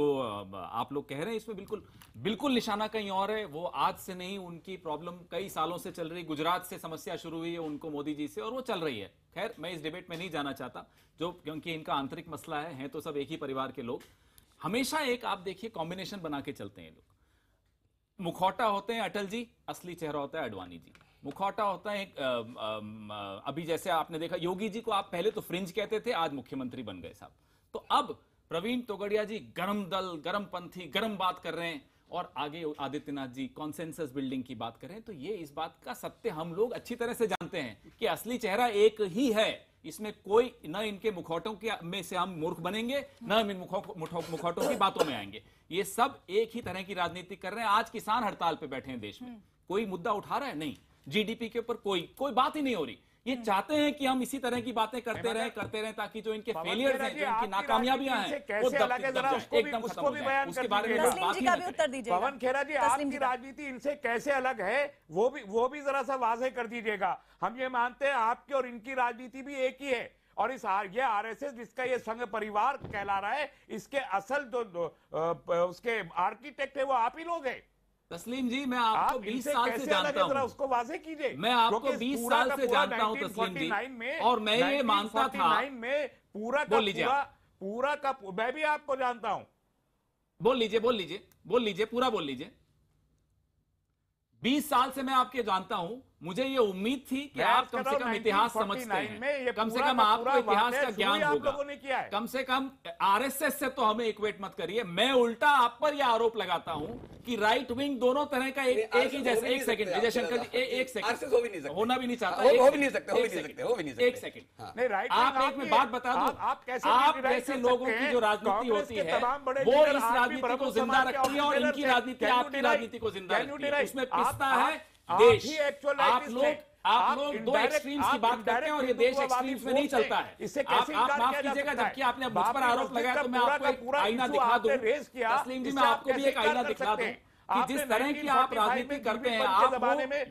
[SPEAKER 11] आप लोग कह रहे हैं इसमें बिल्कुल बिल्कुल निशाना कहीं और है। वो आज से नहीं, उनकी प्रॉब्लम कई सालों से चल रही। गुजरात से समस्या शुरू हुई है उनको मोदी जी से, और वो चल रही है। खैर, मैं इस डिबेट में नहीं जाना चाहता, जो क्योंकि इनका आंतरिक मसला है, हैं तो सब एक ही परिवार के लोग। हमेशा एक आप देखिए कॉम्बिनेशन बना के चलते हैं लोग। मुखौटा होते हैं अटल जी, असली चेहरा होता है अडवाणी जी। मुखौटा होता है अभी जैसे आपने देखा योगी जी को आप पहले तो फ्रिंज कहते थे, आज मुख्यमंत्री बन गए साहब। तो अब प्रवीण तोगड़िया जी गरम दल, गरम पंथी, गरम बात कर रहे हैं, और आगे आदित्यनाथ जी कॉन्सेंसस बिल्डिंग की बात कर रहे हैं। तो ये इस बात का सत्य हम लोग अच्छी तरह से जानते हैं कि असली चेहरा एक ही है। इसमें कोई न इनके मुखौटों के में से हम मूर्ख बनेंगे, न इन मुखौटों की बातों में आएंगे। ये सब एक ही तरह की राजनीति कर रहे हैं। आज किसान हड़ताल पे बैठे हैं देश में, कोई मुद्दा उठा रहा है? नहीं। जीडीपी के ऊपर कोई बात ही नहीं हो रही। ये चाहते हैं कि हम इसी तरह की बातें करते रहें ताकि जो इनके फेलियर्स हैं, जो इनकी नाकामयाबियां हैं, वो एकदम खत्म हो जाए। उसके बारे में बात ही मत करें।
[SPEAKER 12] पवन खेरा जी, आपकी राजनीति इनसे कैसे अलग है, वो भी जरा सा वाज़ेह कर दीजिएगा। हम ये मानते हैं आपकी और इनकी राजनीति भी एक ही है, और ये आरएसएस जिसका ये संघ परिवार कहला रहा है, इसके असल जो उसके आर्किटेक्ट है वो आप ही लोग हैं।
[SPEAKER 11] तस्लीम जी, मैं आपको 20 साल से जानता हूं,
[SPEAKER 12] उसको वाज़ेह कीजिए।
[SPEAKER 11] मैं आपको 20 साल से जानता हूं तस्लीम जी, और मैं ये मानता था
[SPEAKER 12] में पूरा का मैं भी आपको जानता हूं।
[SPEAKER 11] बोल लीजिए, पूरा बोल लीजिए। 20 साल से मैं आपके जानता हूं, मुझे ये उम्मीद थी कि आप कम से कम इतिहास समझते हैं, कम से कम आपको इतिहास का ज्ञान होगा। कम से कम आरएसएस से तो हमें इक्वेट मत करिए। मैं उल्टा आप पर यह आरोप लगाता हूं कि राइट विंग दोनों तरह का एक ही जैसे। एक सेकंड विजय शंकर जी, एक सेकंड, होना भी नहीं चाहता, एक सेकंड। आप एक में बात बता दूं, आप जैसे लोगों की जो राजनीति होती है वो इस राजनीति को जिंदा रखती है, और इनकी राजनीति आपकी राजनीति को जिंदा रखती है। उसमें पिसता है देश। आप लोग दो एक्सट्रीम्स की बात करते हैं, और ये देश एक्सट्रीम्स में नहीं चलता है। आप माफ कीजिएगा, जबकि आपने मुझ पर आरोप लगाया, तो मैं आपको एक आईना दिखा दूं। तस्लीम जी, मैं आपको भी एक आईना दिखा दूं कि जिस तरह की आप राजनीति करते हैं, आप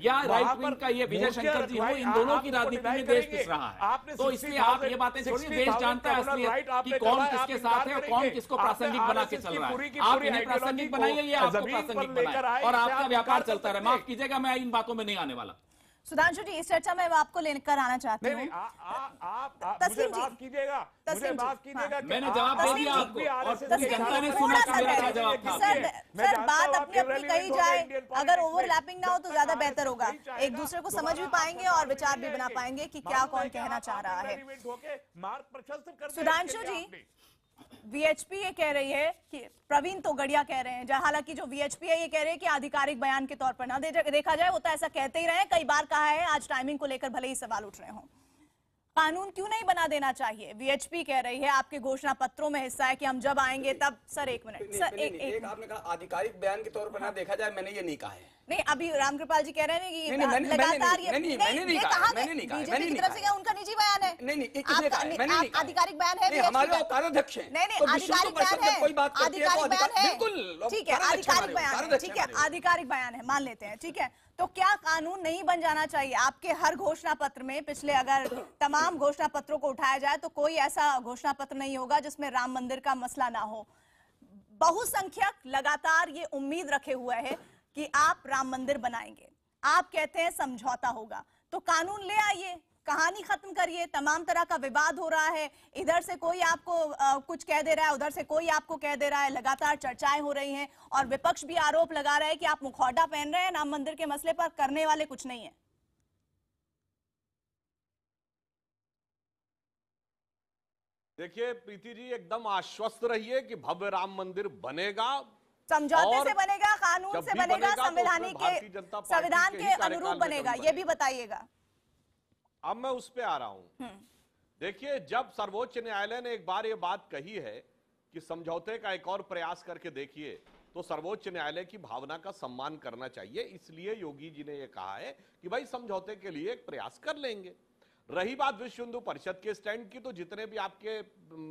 [SPEAKER 11] या राइट विंग का ये विजय शंकर जी हो, इन दोनों की राजनीति में देश पिस रहा है। तो इसलिए आप ये बातें छोड़िए। देश जानता है असलियत कि कौन किसके साथ है और कौन किसको प्रासंगिक बना के चल रहा है। आप इन्हें प्रासंगिक बनाइए, ये आपको प्रासंगिक बनाए, और आपका व्यापार चलता रहे। माफ कीजिएगा, मैं इन बातों में नहीं आने वाला।
[SPEAKER 1] सुधांशु जी, इस चर्चा में आपको लेकर आना चाहती हूँ।
[SPEAKER 12] तस्लीम जी, कीजिएगा,
[SPEAKER 11] मैंने जवाब दे दिया आपको, और जनता ने सुना कि मेरा क्या जवाब था।
[SPEAKER 1] सर, बात अपनी अपनी कही जाए, अगर ओवरलैपिंग ना हो तो ज्यादा बेहतर होगा। एक दूसरे को समझ भी पाएंगे और विचार भी बना पाएंगे कि क्या कौन कहना चाह रहा है। सुधांशु जी, वीएचपी ये कह रही है कि प्रवीण तोगड़िया कह रहे हैं, हालांकि जो वीएचपी है ये कह रहे हैं कि आधिकारिक बयान के तौर पर ना देखा जाए, वो तो ऐसा कहते ही रहे, कई बार कहा है, आज टाइमिंग को लेकर भले ही सवाल उठ रहे हों। कानून क्यों नहीं बना देना चाहिए? वीएचपी कह रही है, आपके घोषणा पत्रों में हिस्सा है कि हम जब आएंगे तब। सर एक मिनट, सर एक
[SPEAKER 9] आपने कहा आधिकारिक बयान के तौर पर ना देखा जाए, मैंने ये नहीं कहा है।
[SPEAKER 1] नहीं, अभी रामकृपाल जी कह रहे हैं कि लगातार ये बीजेपी की तरफ से क्या उनका निजी बयान है?
[SPEAKER 9] नहीं,
[SPEAKER 1] आधिकारिक बयान है,
[SPEAKER 9] हमारे कार्याध्यक्ष हैं।
[SPEAKER 1] नहीं, आधिकारिक बयान है, आधिकारिक बयान है, ठीक है, आधिकारिक बयान है, ठीक है, आधिकारिक बयान है, मान लेते हैं, ठीक है। तो क्या कानून नहीं बन जाना चाहिए? आपके हर घोषणा पत्र में, पिछले अगर तमाम घोषणा पत्रों को उठाया जाए तो कोई ऐसा घोषणा पत्र नहीं होगा जिसमें राम मंदिर का मसला ना हो। बहुसंख्यक लगातार ये उम्मीद रखे हुए है कि आप राम मंदिर बनाएंगे, आप कहते हैं समझौता होगा, तो कानून ले आइए, कहानी खत्म करिए। तमाम तरह का विवाद हो रहा है, इधर से कोई आपको कुछ कह दे रहा है, उधर से कोई आपको कह दे रहा है, लगातार चर्चाएं हो रही हैं, और विपक्ष भी आरोप लगा रहा है कि आप मुखौटा पहन रहे हैं राम मंदिर के मसले पर, करने वाले कुछ नहीं है।
[SPEAKER 10] देखिए प्रीति जी, एकदम आश्वस्त रहिए कि भव्य राम मंदिर बनेगा,
[SPEAKER 1] समझौते से बनेगा, कानून से बनेगा, संविधान के अनुरूप बनेगा, ये भी बताइएगा।
[SPEAKER 10] अब मैं उस पे आ रहा हूं। देखिए, जब सर्वोच्च न्यायालय ने एक बार ये बात कही है कि समझौते का एक और प्रयास करके देखिए, तो सर्वोच्च न्यायालय की भावना का सम्मान करना चाहिए। इसलिए योगी जी ने ये कहा है कि भाई समझौते के लिए एक प्रयास कर लेंगे। रही बात विश्व हिंदू परिषद के स्टैंड की, तो जितने भी आपके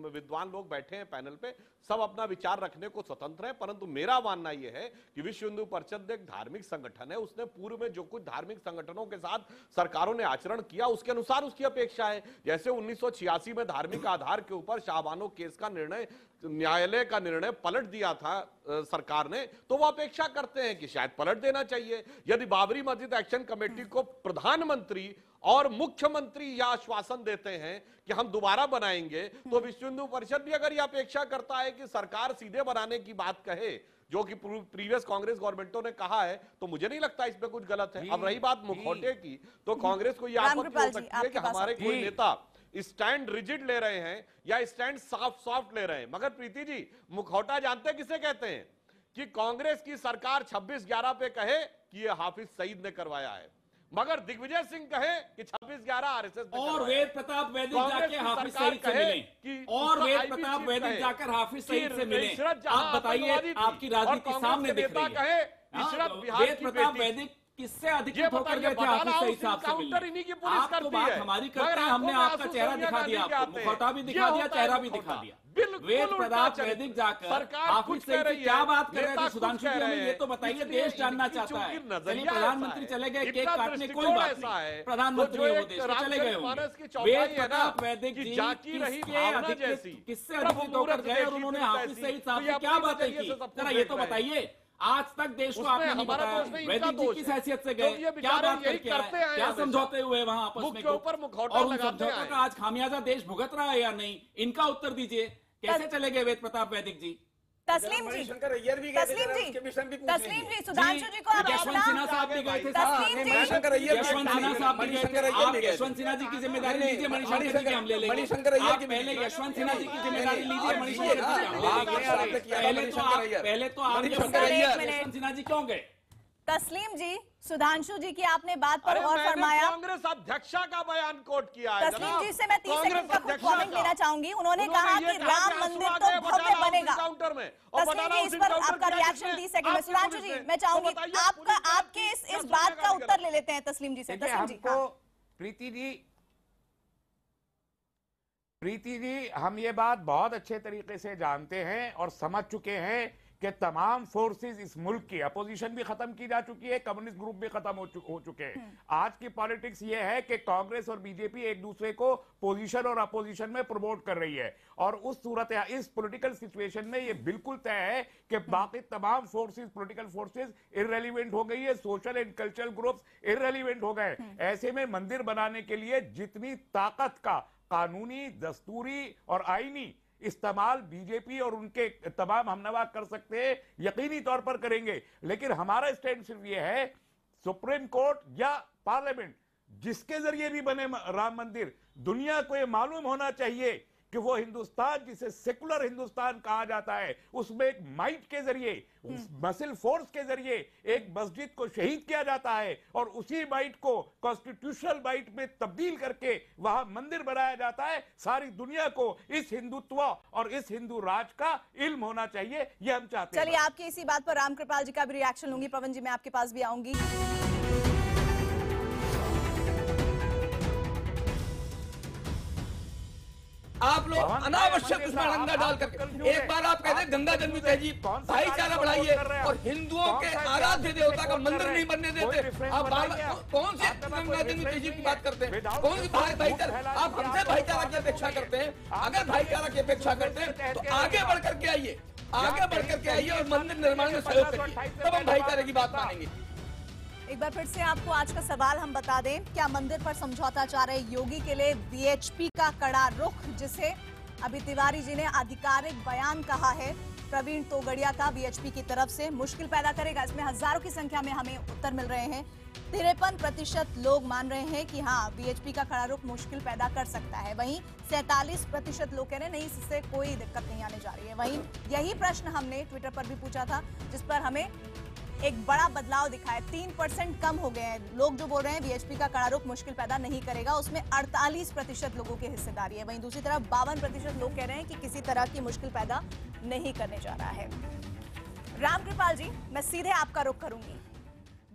[SPEAKER 10] विद्वान लोग बैठे हैं पैनल पे, सब अपना विचार रखने को स्वतंत्र है, परंतु मेरा मानना यह है कि विश्व हिंदू परिषद एक धार्मिक संगठन है। उसने पूर्व में जो कुछ धार्मिक संगठनों के साथ सरकारों ने आचरण किया उसके अनुसार उसकी अपेक्षा है। जैसे 1986 में धार्मिक आधार के ऊपर शाहबानो केस का निर्णय, न्यायालय का निर्णय पलट दिया था सरकार ने, तो वो अपेक्षा करते हैं कि शायद पलट देना चाहिए। यदि बाबरी मस्जिद एक्शन कमेटी को प्रधानमंत्री और मुख्यमंत्री यह आश्वासन देते हैं कि हम दोबारा बनाएंगे, तो विश्व हिंदू परिषद भी अगर यह अपेक्षा करता है कि सरकार सीधे बनाने की बात कहे, जो कि प्रीवियस कांग्रेस गवर्नमेंटों ने कहा है, तो मुझे नहीं लगता इसमें कुछ गलत है। अब रही बात मुखौटे की, तो कांग्रेस को यह आपत्ति हो सकती है कि हमारे कोई नेता स्टैंड रिजिड ले रहे हैं या स्टैंड सॉफ्ट ले रहे हैं, मगर प्रीति जी मुखौटा जानते किसे कहते हैं? कि कांग्रेस की सरकार 26/11 पे कहे कि यह हाफिज सईद ने करवाया है, मगर दिग्विजय सिंह कहे कि 26/11 आरएसएस ने
[SPEAKER 11] और वेद प्रताप वैदिक जाके हाफिज सईद से मिले, और वेद प्रताप वैदिक जाकर हाफिज सईद से मिले। आप बताइए, आपकी राजनीति सामने दिख रही है। वेद प्रताप वैदिक किससे अधिक होकर गए थे हाफिज सईद साहब से मिलने? आप तो बात हमारी करते हैं, हमने आपका चेहरा दिखा दिया, आपको मुखौटा भी दिखा दिया, चेहरा भी दिखा दिया। वेद प्रताप वैदिक जाकर हाफिज सईद की क्या बात कर रहे थे सुधांशु जी? हमें ये तो बताइए, देश जानना चाहता है। चलिए प्रधानमंत्री चले गए केक काटने, कोई बात नहीं, प्रधानमंत्री है वो देश के, चले गए होंगे। वेद प्रताप वैदिक जी किससे अधिक होकर गए और उन्होंने हाफिज सईद साहब से क्या बातें की, जरा ये तो बताइए। आज तक देश को आपने नहीं बताया वैदिक जी किस हैसियत से गए, क्या बात करके आए, क्या समझौते हुए वहां आपस में, और उन समझौतों का आज खामियाजा देश भुगत रहा है या नहीं, इनका उत्तर दीजिए। कैसे चले गए वेद प्रताप वैदिक जी?
[SPEAKER 1] तस्लीम जी, सुधांशु जी को आप
[SPEAKER 11] यशवंत सिन्हा साहब भी गए थे, यशवंत सिन्हा साहब भी गए थे। आप यशवंत सिन्हा जी की जिम्मेदारी लीजिए, मणिशंकर जी हम ले लेंगे। आप पहले यशवंत सिन्हा जी की जिम्मेदारी लीजिए, मणिशंकर जी हम ले लेंगे। पहले तो आप यशवंत सिन्हा जी क्यों गए?
[SPEAKER 1] तस्लीम जी, सुधांशु जी की आपने बात पर गौर फरमाया।
[SPEAKER 10] कांग्रेस अध्यक्षा का बयान कोट किया है।
[SPEAKER 1] तस्लीम जी से मैं 30 सेकंड का कमेंट लेना चाहूंगी। उन्होंने कहा कि राम मंदिर तो भव्य बनेगा। तस्लीम जी, इस पर आपका रिएक्शन 30 सेकंड में। सुधांशु जी, मैं चाहूंगी आपके इस बात का उत्तर ले लेते हैं तस्लीम जी से। तस्लीम जी,
[SPEAKER 12] प्रीति जी, हम ये बात बहुत अच्छे तरीके से जानते हैं और समझ चुके हैं कि तमाम फोर्सेस इस मुल्क की, अपोजिशन भी खत्म की जा चुकी है, कम्युनिस्ट ग्रुप भी खत्म हो चुके हैं। आज की पॉलिटिक्स ये है कि कांग्रेस और बीजेपी एक दूसरे को पोजीशन और अपोजिशन में प्रमोट कर रही है, और उस सूरत इस पॉलिटिकल सिचुएशन में ये बिल्कुल तय है कि बाकी तमाम फोर्सेस, पॉलिटिकल फोर्सेस इररेलेवेंट हो गई है, social and cultural groups irrelevant हो गए। ऐसे में मंदिर बनाने के लिए जितनी ताकत का कानूनी, दस्तूरी और आईनी इस्तेमाल बीजेपी और उनके तमाम हमनवा कर सकते हैं, यकीनी तौर पर करेंगे। लेकिन हमारा स्टैंड सिर्फ ये है, सुप्रीम कोर्ट या पार्लियामेंट जिसके जरिए भी बने राम मंदिर, दुनिया को ये मालूम होना चाहिए कि वो हिंदुस्तान जिसे सेकुलर हिंदुस्तान कहा जाता है, उसमें एक माइट के जरिए, मसल फोर्स के जरिए एक मस्जिद को शहीद किया जाता है, और उसी माइट को कॉन्स्टिट्यूशनल माइट में तब्दील करके वहां मंदिर बनाया जाता है। सारी दुनिया को इस हिंदुत्व और इस हिंदू राज का इल्म होना चाहिए, ये हम चाहते हैं।
[SPEAKER 1] चलिए, आपकी इसी बात पर रामकृपाल जी का भी रिएक्शन लूंगी। पवन जी, मैं आपके पास भी आऊंगी।
[SPEAKER 9] आप लोग अनावश्यक उसमें रंगा डाल करके, एक बार आप कहते हैं गंगा जमुनी तहजीब, भाईचारा बढ़ाइए, और हिंदुओं के आराध्य देवता का मंदिर नहीं बनने देते। आप कौन सी गंगा जमुनी तहजीब की बात करते हैं? कौन सी भाईचारा? आप हमसे भाईचारा की अपेक्षा करते हैं? अगर भाईचारा की अपेक्षा करते हैं तो आगे बढ़ करके आइए, आगे बढ़ करके आइए और मंदिर निर्माण में सहयोग करिए, तब हम भाईचारे की बात मानेंगे।
[SPEAKER 1] एक बार फिर से आपको आज का सवाल हम बता दें, क्या मंदिर पर समझौता चाह रहे योगी के लिए बीएचपी का कड़ा रुख, जिसे अभी तिवारी जी ने आधिकारिक बयान कहा है प्रवीण तोगड़िया का बीएचपी की तरफ से, मुश्किल पैदा करेगा? इसमें हजारों की संख्या में हमें उत्तर मिल रहे हैं। 53% लोग मान रहे हैं कि हाँ, बीएचपी का कड़ा रुख मुश्किल पैदा कर सकता है। वहीं 47% लोग कह रहे हैं नहीं, इससे कोई दिक्कत नहीं आने जा रही है। वहीं यही प्रश्न हमने ट्विटर पर भी पूछा था, जिस पर हमें एक बड़ा बदलाव दिखा है। 3% कम हो गए हैं लोग जो बोल रहे हैं बीएचपी का कड़ा रुख मुश्किल पैदा नहीं करेगा। उसमें 48% लोगों की हिस्सेदारी है। वहीं दूसरी तरफ 52% लोग कह रहे हैं कि किसी तरह की मुश्किल पैदा नहीं करने जा रहा है। रामकृपाल जी, मैं सीधे आपका रुख करूंगी।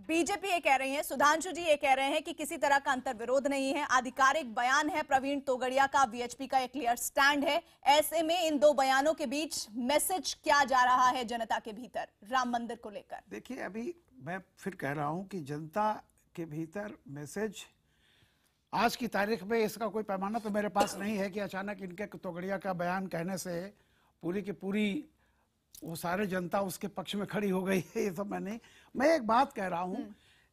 [SPEAKER 1] बीजेपी ये कह रही है, सुधांशु जी ये कह रहे हैं कि किसी तरह का अंतर विरोध नहीं है, आधिकारिक बयान है प्रवीण तोगड़िया का, वीएचपी का एक क्लियर स्टैंड है। ऐसे में इन दो बयानों के बीच मैसेज क्या जा रहा है जनता के भीतर राम मंदिर को लेकर?
[SPEAKER 13] देखिए, अभी मैं फिर कह रहा हूं कि जनता के भीतर मैसेज आज की तारीख में इसका कोई पैमाना तो मेरे पास नहीं है कि अचानक इनके तोगड़िया का बयान कहने से पूरी की पूरी वो सारे जनता उसके पक्ष में खड़ी हो गई है। ये तो मैं एक बात कह रहा हूं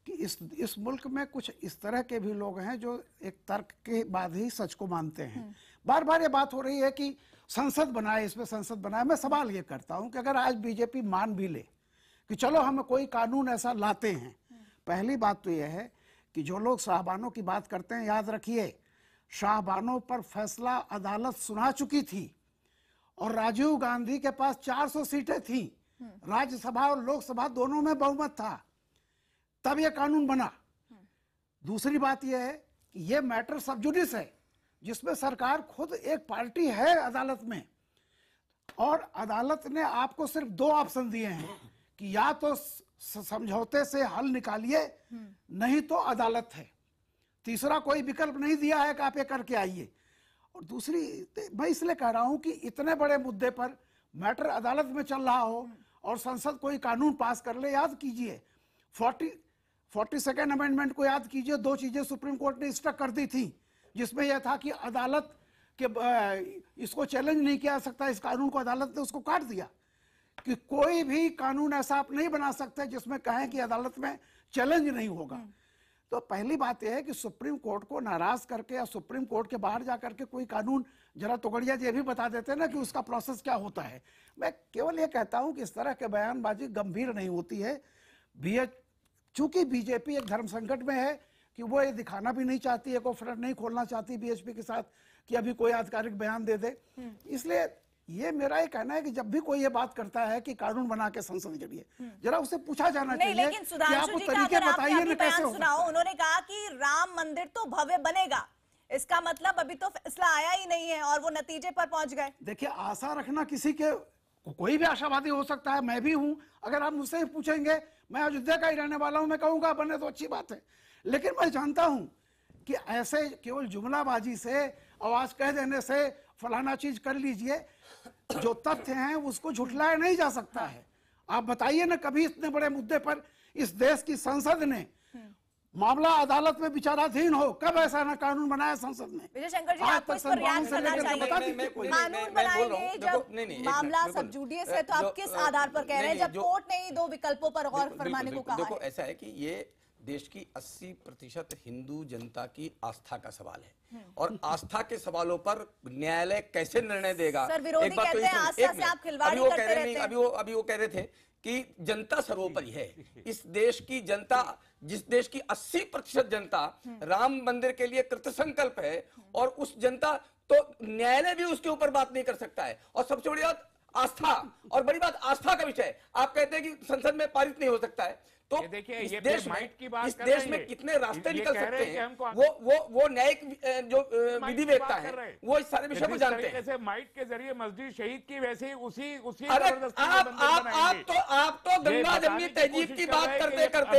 [SPEAKER 13] कि इस मुल्क में कुछ इस तरह के भी लोग हैं जो एक तर्क के बाद ही सच को मानते हैं। बार बार ये बात हो रही है कि संसद बनाए, इसमें संसद बनाए। मैं सवाल ये करता हूं कि अगर आज बीजेपी मान भी ले कि चलो हम कोई कानून ऐसा लाते हैं, पहली बात तो यह है कि जो लोग शाहबानों की बात करते हैं, याद रखिए शाहबानों पर फैसला अदालत सुना चुकी थी और राजीव गांधी के पास 400 सीटें थी, राज्यसभा और लोकसभा दोनों में बहुमत था, तब यह कानून बना। दूसरी बात यह है कि यह मैटर सब जुडिस है, जिसमें सरकार खुद एक पार्टी है अदालत में, और अदालत ने आपको सिर्फ 2 ऑप्शन दिए हैं कि या तो समझौते से हल निकालिए, नहीं तो अदालत है। तीसरा कोई विकल्प नहीं दिया है कि आप ये करके आइए। और दूसरी, मैं इसलिए कह रहा हूं कि इतने बड़े मुद्दे पर मैटर अदालत में चल रहा हो और संसद कोई कानून पास कर ले, याद कीजिए 42nd अमेंडमेंट को याद कीजिए, 2 चीजें सुप्रीम कोर्ट ने स्टक कर दी थी, जिसमें यह था कि अदालत के इसको चैलेंज नहीं किया सकता, इस कानून को अदालत ने उसको काट दिया कि कोई भी कानून ऐसा आप नहीं बना सकते जिसमें कहें कि अदालत में चैलेंज नहीं होगा। तो पहली बात यह है कि सुप्रीम कोर्ट को नाराज करके या सुप्रीम कोर्ट के बाहर जाकर के कोई कानून, जरा तोगड़िया जी भी बता देते हैं ना कि उसका प्रोसेस क्या होता है। मैं केवल ये कहता हूं कि इस तरह के बयानबाजी गंभीर नहीं होती है। चूंकि बीजेपी एक धर्म संकट में है कि वो ये दिखाना भी नहीं चाहती है, कोई फ्रंट नहीं खोलना चाहती बीएचपी के साथ कि अभी कोई आधिकारिक बयान दे दे। इसलिए ये मेरा ये कहना है कि जब भी कोई ये बात करता है कि कानून बना के संसद के लिए, जरा उससे पूछा जाना चाहिए
[SPEAKER 1] लेकिन सुधांशु जी का अगर आपने अभी बयान सुनाओ, उन्होंने कहा कि राम मंदिर तो भव्य बनेगा, इसका मतलब अभी तो फैसला आया ही नहीं है और वो नतीजे पर पहुंच गए।
[SPEAKER 13] देखिए, आशा रखना किसी के, कोई भी आशावादी हो सकता है, मैं भी हूं। अगर आप मुझसे पूछेंगे, मैं अयोध्या का ही रहने वाला हूं, मैं कहूंगा बने तो अच्छी बात है, लेकिन मैं जानता हूं कि ऐसे केवल जुमलाबाजी से, आवाज कह देने से फलाना चीज कर लीजिए, जो तथ्य हैं उसको झुठलाया नहीं जा सकता है। आप बताइए ना, कभी इतने बड़े मुद्दे पर इस देश की संसद ने मामला अदालत में विचाराधीन हो, कब ऐसा ना कानून बनाया संसद ने?
[SPEAKER 1] विजय शंकर जी, आपको इस पर रिएक्ट करना चाहिए। कानून बनाएंगे जब मामला सब जुडिस है, तो आप किस आधार पर कह रहे हैं जब कोर्ट ने ही 2 विकल्पों पर गौर फरमाने को कहा है?
[SPEAKER 9] देखो, ऐसा है कि ये देश की 80% हिंदू जनता की आस्था का सवाल है, और आस्था के सवालों पर न्यायालय कैसे निर्णय देगा?
[SPEAKER 1] सर, विरोधी कहते हैं आस्था से आप खिलवाड़ी करते रहते हैं।
[SPEAKER 9] अभी वो कह रहे थे कि जनता सर्वोपरि है। इस देश की जनता, जिस देश की 80% जनता राम मंदिर के लिए कृतसंकल्प है, और उस जनता, तो न्यायालय भी उसके ऊपर बात नहीं कर सकता है। और सबसे बड़ी बात आस्था, और बड़ी बात आस्था का विषय, आप कहते हैं कि संसद में पारित नहीं हो सकता है, तो
[SPEAKER 12] देखिए,
[SPEAKER 9] इस
[SPEAKER 12] ये
[SPEAKER 9] देश में कितने रास्ते निकल सकते हैं? वो न्यायिक जो विधि व्यवस्था है, वो इस सारे विषय को जानते हैं।
[SPEAKER 12] जैसे माइट के जरिए मस्जिद शहीद की, वैसे उसी
[SPEAKER 9] आप तो गंगा जमनी तहजीब की बात करते करते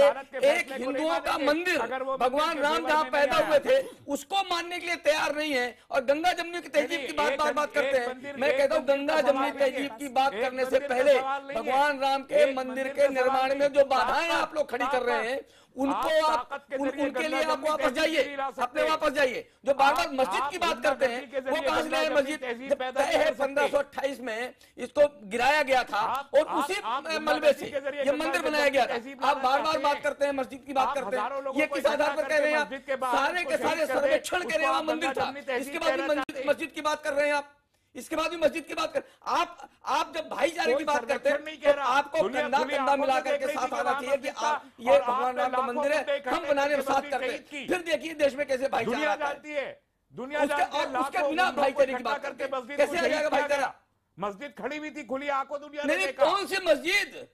[SPEAKER 9] एक हिंदुओं का मंदिर, भगवान राम जहाँ पैदा हुए थे, उसको मानने के लिए तैयार नहीं है, और गंगा जमनी की तहजीब की बात करते हैं। मैं कहता हूँ, गंगा जमनी तहजीब की बात करने से पहले भगवान राम के मंदिर के निर्माण में जो बाधाएं आप लोग खड़ी कर रहे हैं, उनको आप उनके लिए आप वापस जाइए, अपने वापस जाइए। जो बार बार मस्जिद की बात करते हैं, वो कहां से लाए? मस्जिद तय है 1528 में इसको गिराया गया था, और उसी मलबे से ये मंदिर बनाया गया था। आप बार बार बात करते हैं, मस्जिद की बात करते हैं, ये किस आधार पर कह रहे हैं आप? सारे के सारे सर्वेक्षण कह रहे हैं वहां मंदिर था, इसके बाद भी मस्जिद की बात कर रहे हैं आप, इसके बाद भी मस्जिद की बात कर। आप जब भाईचारे की बात करते हैं, तो आपको कंधा मिला करके साथ आना चाहिए कि आप, ये भगवान राम का मंदिर है, हम बनाने में साथ करते हैं। फिर देखिए देश में कैसे भाईचारा
[SPEAKER 12] जानती है, दुनिया
[SPEAKER 9] उसके बिना भाईचारे की बात करते कैसे आ जाएगा भाईचारा?
[SPEAKER 12] मस्जिद खड़ी हुई थी खुली आंखों, दुनिया
[SPEAKER 9] ने देखा। कौन सी मस्जिद?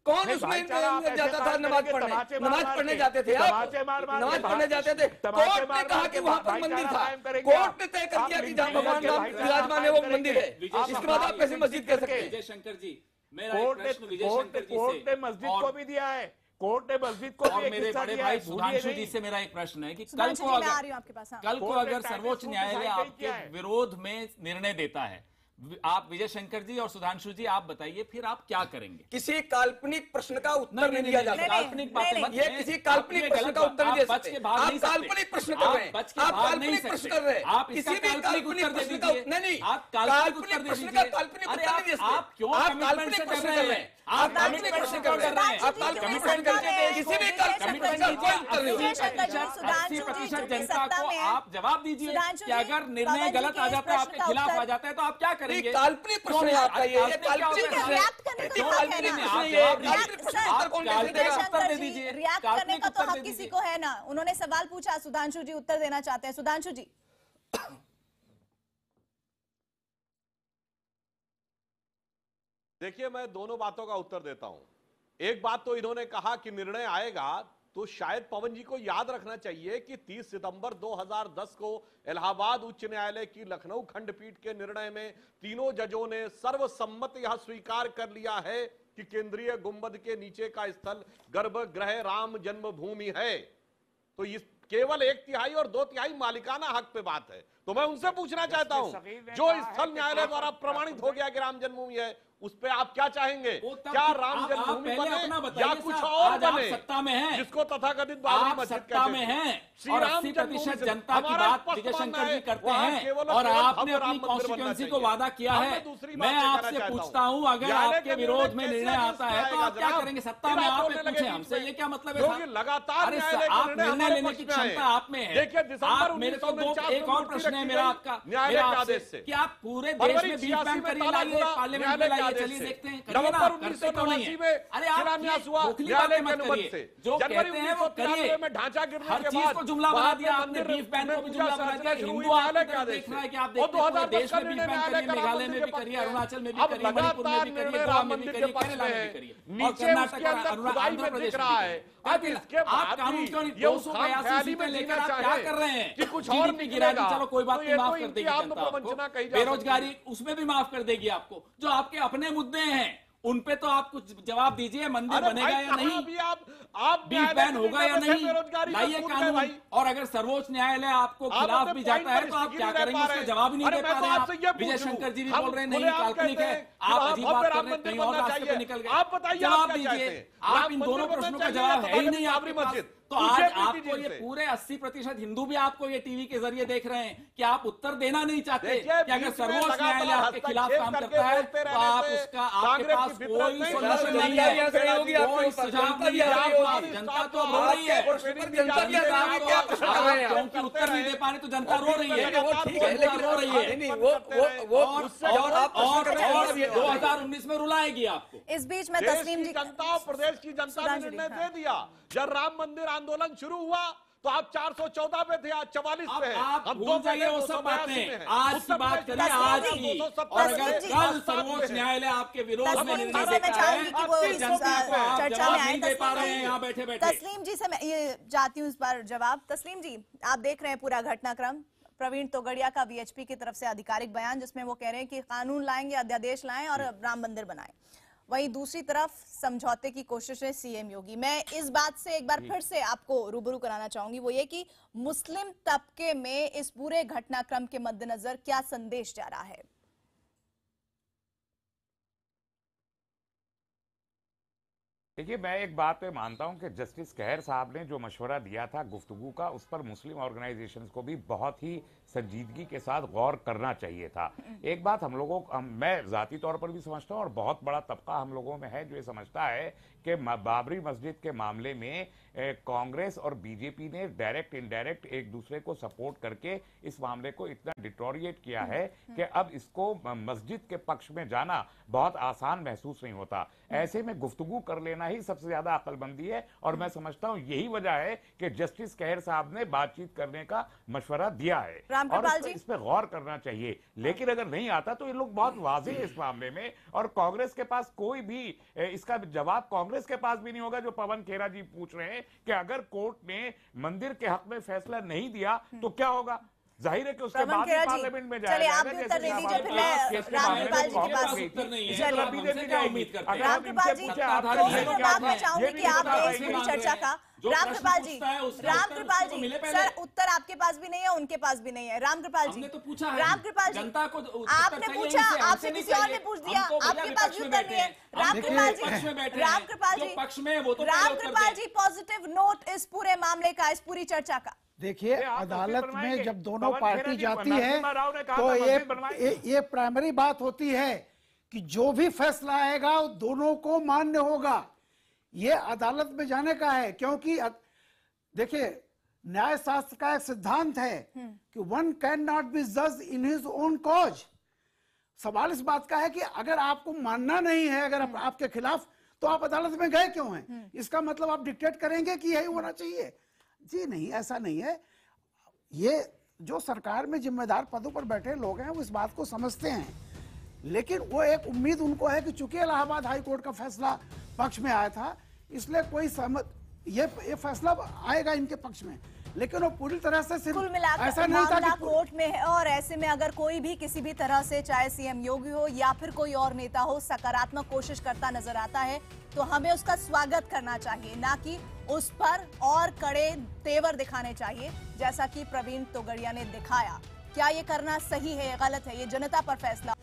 [SPEAKER 9] कौन उसमें जाता था नमाज पढ़ने जाते थे आप? नमाज पढ़ने जाते थे। कोर्ट ने कहा कि वहां पर मंदिर था, कोर्ट ने तय कर दिया कि जहां भगवान राम विराजमान है वो मंदिर है। इसके बाद आप कैसे मस्जिद कह सकते हैं?
[SPEAKER 11] विजय शंकर जी,
[SPEAKER 12] कोर्ट ने मस्जिद को भी दिया है कोर्ट ने मस्जिद को
[SPEAKER 11] और
[SPEAKER 12] भी एक
[SPEAKER 11] मेरे
[SPEAKER 12] हिस्सा
[SPEAKER 11] बड़े
[SPEAKER 12] दिया
[SPEAKER 11] भाई
[SPEAKER 12] है, भूलिए
[SPEAKER 11] सुधांशु
[SPEAKER 12] नहीं।
[SPEAKER 11] जी से मेरा एक प्रश्न है कि कल
[SPEAKER 1] सुधांशु
[SPEAKER 11] को
[SPEAKER 1] जी, मैं आ
[SPEAKER 11] अगर
[SPEAKER 1] रही हूं आपके पास, हाँ।
[SPEAKER 11] कल को
[SPEAKER 12] कोर्ट ने
[SPEAKER 11] अगर सर्वोच्च
[SPEAKER 12] टाइटल
[SPEAKER 11] न्यायालय
[SPEAKER 12] डिसाइड नहीं किया
[SPEAKER 11] आपके
[SPEAKER 12] है।
[SPEAKER 11] विरोध में निर्णय देता है, आप विजय शंकर जी और सुधांशु जी आप बताइए फिर आप क्या करेंगे?
[SPEAKER 9] किसी काल्पनिक प्रश्न का उत्तर नहीं दिया जा सकता।
[SPEAKER 11] काल्पनिक बातें मत
[SPEAKER 9] ये
[SPEAKER 11] करें।
[SPEAKER 9] किसी
[SPEAKER 11] आप
[SPEAKER 9] काल्पनिक
[SPEAKER 11] ये
[SPEAKER 9] प्रश्न
[SPEAKER 11] गलत
[SPEAKER 9] का
[SPEAKER 11] बात-
[SPEAKER 9] उत्तर नहीं
[SPEAKER 11] आप
[SPEAKER 9] दे
[SPEAKER 11] बच
[SPEAKER 9] सकते।
[SPEAKER 11] के भाग नहीं
[SPEAKER 9] आप
[SPEAKER 11] सकते।
[SPEAKER 9] काल्पनिक प्रश्न कर
[SPEAKER 11] आप
[SPEAKER 9] रहे हैं।
[SPEAKER 11] बच के
[SPEAKER 9] आप
[SPEAKER 11] भाग नहीं
[SPEAKER 9] काल्पनिक प्रश्न
[SPEAKER 11] सकते।
[SPEAKER 9] कर रहे हैं।
[SPEAKER 11] आप इसका
[SPEAKER 9] किसी भी
[SPEAKER 11] काल्पनिक उत्तर दे
[SPEAKER 9] प्रश्न का
[SPEAKER 11] दीजिए।
[SPEAKER 9] नहीं,
[SPEAKER 11] आप काल्पनिक उत्तर दे
[SPEAKER 9] प्रश्न
[SPEAKER 11] दीजिए।
[SPEAKER 9] का काल्पनिक
[SPEAKER 11] अरे
[SPEAKER 9] उत्तर नहीं दे सकते।
[SPEAKER 11] आप क्यों
[SPEAKER 9] आप
[SPEAKER 11] कमिटमेंट
[SPEAKER 9] काल्पनिक
[SPEAKER 11] से कर
[SPEAKER 9] प्रश्न
[SPEAKER 11] रहे
[SPEAKER 9] कर रहे
[SPEAKER 11] हैं?
[SPEAKER 9] हैं।
[SPEAKER 11] आप
[SPEAKER 9] काल्पनिक
[SPEAKER 11] कमिटमेंट
[SPEAKER 9] प्रश्न
[SPEAKER 11] से
[SPEAKER 9] कर
[SPEAKER 11] कर रहे हैं?
[SPEAKER 9] आप
[SPEAKER 11] कमिटमेंट
[SPEAKER 9] काल्पनिक
[SPEAKER 11] करके
[SPEAKER 9] किसी भी कमिटमेंट का कोई उत्तर नहीं
[SPEAKER 1] विजय
[SPEAKER 9] होता।
[SPEAKER 1] शंकर जी, सुधांशु जी
[SPEAKER 11] 80%
[SPEAKER 1] चूंकि
[SPEAKER 11] जनता
[SPEAKER 1] सत्ता
[SPEAKER 11] को
[SPEAKER 1] में है।
[SPEAKER 11] आप जवाब दीजिए
[SPEAKER 1] सुधांशु
[SPEAKER 11] कि
[SPEAKER 1] जी,
[SPEAKER 11] अगर
[SPEAKER 1] पवन
[SPEAKER 11] निर्णय
[SPEAKER 1] जी
[SPEAKER 11] गलत
[SPEAKER 1] के
[SPEAKER 11] आ
[SPEAKER 1] इस
[SPEAKER 11] जाता है,
[SPEAKER 1] प्रश्न
[SPEAKER 11] आपके
[SPEAKER 1] का
[SPEAKER 11] खिलाफ
[SPEAKER 1] उत्तर-
[SPEAKER 11] आ जाता है, तो आप क्या करेंगे?
[SPEAKER 9] ये काल्पनिक प्रश्न है आपका, ये
[SPEAKER 11] काल्पनिक क्या
[SPEAKER 9] काल्पनिक
[SPEAKER 11] होता है?
[SPEAKER 9] प्रश्न है।
[SPEAKER 1] रिएक्ट करने का तो हक है
[SPEAKER 9] काल्पनिक
[SPEAKER 1] ना।
[SPEAKER 9] प्रश्न है,
[SPEAKER 11] जवाब
[SPEAKER 9] काल्पनिक
[SPEAKER 11] दीजिए।
[SPEAKER 9] प्रश्न का उत्तर कौन
[SPEAKER 11] आप
[SPEAKER 9] कैसे देगा?
[SPEAKER 11] काल्पनिक उत्तर दे
[SPEAKER 1] जी,
[SPEAKER 11] दीजिए।
[SPEAKER 1] रिएक्ट करने
[SPEAKER 11] काल्पनिक
[SPEAKER 1] का तो
[SPEAKER 11] उत्तर
[SPEAKER 1] हक
[SPEAKER 11] दे
[SPEAKER 1] किसी
[SPEAKER 11] दीजिए।
[SPEAKER 1] को है ना। उन्होंने सवाल पूछा, सुधांशु जी उत्तर देना चाहते हैं। सुधांशु जी,
[SPEAKER 10] देखिए, मैं दोनों बातों का उत्तर देता हूं। एक बात तो इन्होंने कहा कि निर्णय आएगा, तो शायद पवन जी को याद रखना चाहिए कि 30 सितंबर 2010 को इलाहाबाद उच्च न्यायालय की लखनऊ खंडपीठ के निर्णय में तीनों जजों ने सर्वसम्मत यह स्वीकार कर लिया है कि केंद्रीय गुंबद के नीचे का स्थल गर्भगृह राम जन्मभूमि है। तो इस केवल 1/3 और 2/3 मालिकाना हक पे बात है। तो मैं उनसे पूछना चाहता हूं, जो स्थल न्यायालय द्वारा प्रमाणित हो गया कि राम जन्मभूमि है, उस पे आप क्या चाहेंगे? क्या राम जन्मभूमि बने या कुछ और बने?
[SPEAKER 11] सत्ता में हैं,
[SPEAKER 10] जिसको तथाकथित बाबरी मस्जिद
[SPEAKER 11] सत्ता में हैं और 80% जनता की बात विजय शंकर जी करते हैं और आपने अपनी कॉन्स्टिट्यूएंसी को वादा किया है। मैं आपसे पूछता हूं, अगर आपके विरोध में निर्णय आता है तो आप क्या करेंगे? सत्ता में आप पूछे हमसे, ये क्या मतलब है?
[SPEAKER 10] लगातार
[SPEAKER 11] आप निर्णय लेने की क्षमता आप में है।
[SPEAKER 10] देखिए, दिसंबर
[SPEAKER 11] मेरे को एक और प्रश्न है मेरा आपका,
[SPEAKER 10] न्यायालय के आदेश से
[SPEAKER 11] कि आप पूरे देश में बीफ बैंक करिए, लाइए पार्लियामेंट में लाइए, चलिए देखते हैं, करिए ना, करते क्यों नहीं है? अरे आप खोखली बातें मत करिए, जो कहते हैं वो करिए।
[SPEAKER 10] में ढांचा गिरने
[SPEAKER 11] हर
[SPEAKER 10] के
[SPEAKER 11] चीज
[SPEAKER 10] बाद
[SPEAKER 11] को जुमला बना दिया आपने, बीफ बैंक को भी जुमला बना दिया। हिंदू आपकी तरफ देख रहा है कि आप देखते हैं पूरे देश में बीफ बैंक करिए, मेघालय में भी करिए, अरुणाचल में भी करिए, मणिपुर में भी करिए, गोवा में भी करिए, केरला में भी करिए और कर्नाटक और आंध्र प्रदेश में भी करिए। आप कानून क्यों नहीं 282 सीटें लेकर आप क्या कर रहे हैं?
[SPEAKER 10] कि कुछ और
[SPEAKER 11] GDP गिरा दी, चलो कोई बात नहीं, माफ कर देगी जनता
[SPEAKER 10] प्रवंचना
[SPEAKER 11] आपको।
[SPEAKER 10] कही जा
[SPEAKER 11] बेरोजगारी उसमें भी माफ कर देगी आपको। जो आपके अपने मुद्दे हैं उन पे तो आप कुछ जवाब दीजिए, मंदिर बनेगा या नहीं, बीफ बैन होगा या नहीं, लाइए कानून। और अगर सर्वोच्च न्यायालय आपको खिलाफ भी जाता है तो आप क्या करेंगे? उसका जवाब ही नहीं दे पा रहे हैं आप। विजय शंकर जी भी बोल रहे हैं नहीं काल्पनिक है, आप अजीब बात कर रहे हैं, कहीं और रास्ते पे निकल गए। जवाब दीजिए, आप इन दोनों प्रश्नों का जवाब है ही नहीं आपके पास। तो आज आपको ये पूरे 80% हिंदू भी आपको ये टीवी के जरिए देख रहे हैं कि आप उत्तर देना नहीं चाहते कि अगर सर्वोच्च न्यायालय आपके खिलाफ काम करता है तो आप उसका आपके पास कोई सोल्यूशन नहीं है, कोई सुझाव नहीं है। जनता तो रो रही है, क्योंकि उत्तर नहीं दे पा रहे तो जनता रो रही है, जनता रो रही है और 2019 में रुलाएगी आपको।
[SPEAKER 1] इस बीच में तस्लीम जी,
[SPEAKER 10] जनता और प्रदेश की जनता ने निर्णय दे दिया। जब राम मंदिर आंदोलन शुरू हुआ तो आप 414 पे थे, आज 44 पे हैं।
[SPEAKER 11] आप
[SPEAKER 10] हम
[SPEAKER 11] भूल जाइए वो सब बातें, आज की बात करिए, आज की। और अगर कल सर्वोच्च न्यायालय आपके विरोध में निर्णय देता है तो जनता को आप जवाब नहीं दे पा रहे हैं यहाँ बैठे बैठे।
[SPEAKER 1] तस्लीम जी से मैं ये चाहती हूँ इस बार जवाब। तस्लीम जी, आप देख रहे हैं पूरा घटनाक्रम, प्रवीण तोगड़िया का बीएचपी की तरफ से आधिकारिक बयान जिसमें वो कह रहे हैं कि कानून लाएंगे, अध्यादेश लाएं और राम मंदिर बनाएं। वहीं दूसरी तरफ समझौते की कोशिश है सीएम योगी। मैं इस बात से एक बार फिर से आपको रूबरू कराना चाहूंगी, वो ये कि मुस्लिम तबके में इस पूरे घटनाक्रम के मद्देनजर क्या संदेश जा रहा है?
[SPEAKER 12] देखिए, मैं एक बात पे मानता हूं कि जस्टिस कहर साहब ने जो मशवरा दिया था गुफ्तगू का, उस पर मुस्लिम ऑर्गेनाइजेशंस को भी बहुत ही संजीदगी के साथ गौर करना चाहिए था। एक बात मैं जाती तौर पर भी समझता हूं और बहुत बड़ा तबका हम लोगों में है जो ये समझता है कि बाबरी मस्जिद के मामले में कांग्रेस और बीजेपी ने डायरेक्ट इनडायरेक्ट एक दूसरे को सपोर्ट करके इस मामले को इतना डिटोरिएट किया है कि अब इसको मस्जिद के पक्ष में जाना बहुत आसान महसूस नहीं होता। ऐसे में गुफ्तगू कर लेना ही सबसे ज्यादा अक्लमंदी है और मैं समझता हूं यही वजह है कि जस्टिस कहर साहब ने बातचीत करने का मशवरा दिया है और इस पर गौर करना चाहिए। लेकिन अगर नहीं आता तो ये लोग बहुत वाज़ेह है इस मामले में और कांग्रेस के पास कोई भी इसका जवाब कांग्रेस के पास भी नहीं होगा जो पवन खेरा जी पूछ रहे हैं कि अगर कोर्ट ने मंदिर के हक में फैसला नहीं दिया तो क्या होगा। जाहिर है कि उसके
[SPEAKER 1] पवन
[SPEAKER 12] बाद
[SPEAKER 1] खेड़ा जी,
[SPEAKER 12] पार्लियामेंट में
[SPEAKER 1] चलिए आप भी
[SPEAKER 12] जाएगा।
[SPEAKER 1] उत्तर दे दीजिए, फिर मैं रामकृपाल जी के पास रामकृपाल जी तो बात में चाहूंगी कि आप इस पूरी चर्चा का रामकृपाल जी सर उत्तर आपके पास भी नहीं है, उनके पास भी नहीं है। रामकृपाल जी रामकृपाल जी आपने पूछा, आपसे किसी और ने पूछ दिया, आपके पास भी उत्तर नहीं है। रामकृपाल जी पॉजिटिव नोट इस पूरे मामले का, इस पूरी चर्चा का।
[SPEAKER 13] देखिए अदालत में जब दोनों पार्टी जाती है तो ये प्राइमरी बात होती है कि जो भी फैसला आएगा वो दोनों को मान्य होगा। ये अदालत में जाने का है, क्योंकि देखिए न्याय शास्त्र का एक सिद्धांत है कि वन कैन नॉट बी जज इन हिज ओन कॉज। सवाल इस बात का है कि अगर आपको मानना नहीं है, अगर आपके खिलाफ, तो आप अदालत में गए क्यों हैं? इसका मतलब आप डिक्टेट करेंगे कि यही होना चाहिए? जी नहीं, ऐसा नहीं है। ये जो सरकार में जिम्मेदार पदों पर बैठे लोग हैं वो इस बात को समझते हैं, लेकिन वो एक उम्मीद उनको है कि चूंकि इलाहाबाद हाई कोर्ट का फैसला पक्ष में आया था, इसलिए कोई सहमत ये फैसला आएगा इनके पक्ष में, लेकिन वो पूरी तरह से सिर्फ
[SPEAKER 1] कुल मिलाकर
[SPEAKER 13] ऐसा नहीं था
[SPEAKER 1] मामला
[SPEAKER 13] कि
[SPEAKER 1] कोर्ट में है। और ऐसे में अगर कोई भी किसी भी तरह से, चाहे सीएम योगी हो या फिर कोई और नेता हो, सकारात्मक कोशिश करता नजर आता है तो हमें उसका स्वागत करना चाहिए, ना कि उस पर और कड़े तेवर दिखाने चाहिए, जैसा कि प्रवीण तोगड़िया ने दिखाया। क्या ये करना सही है, गलत है, ये जनता पर फैसला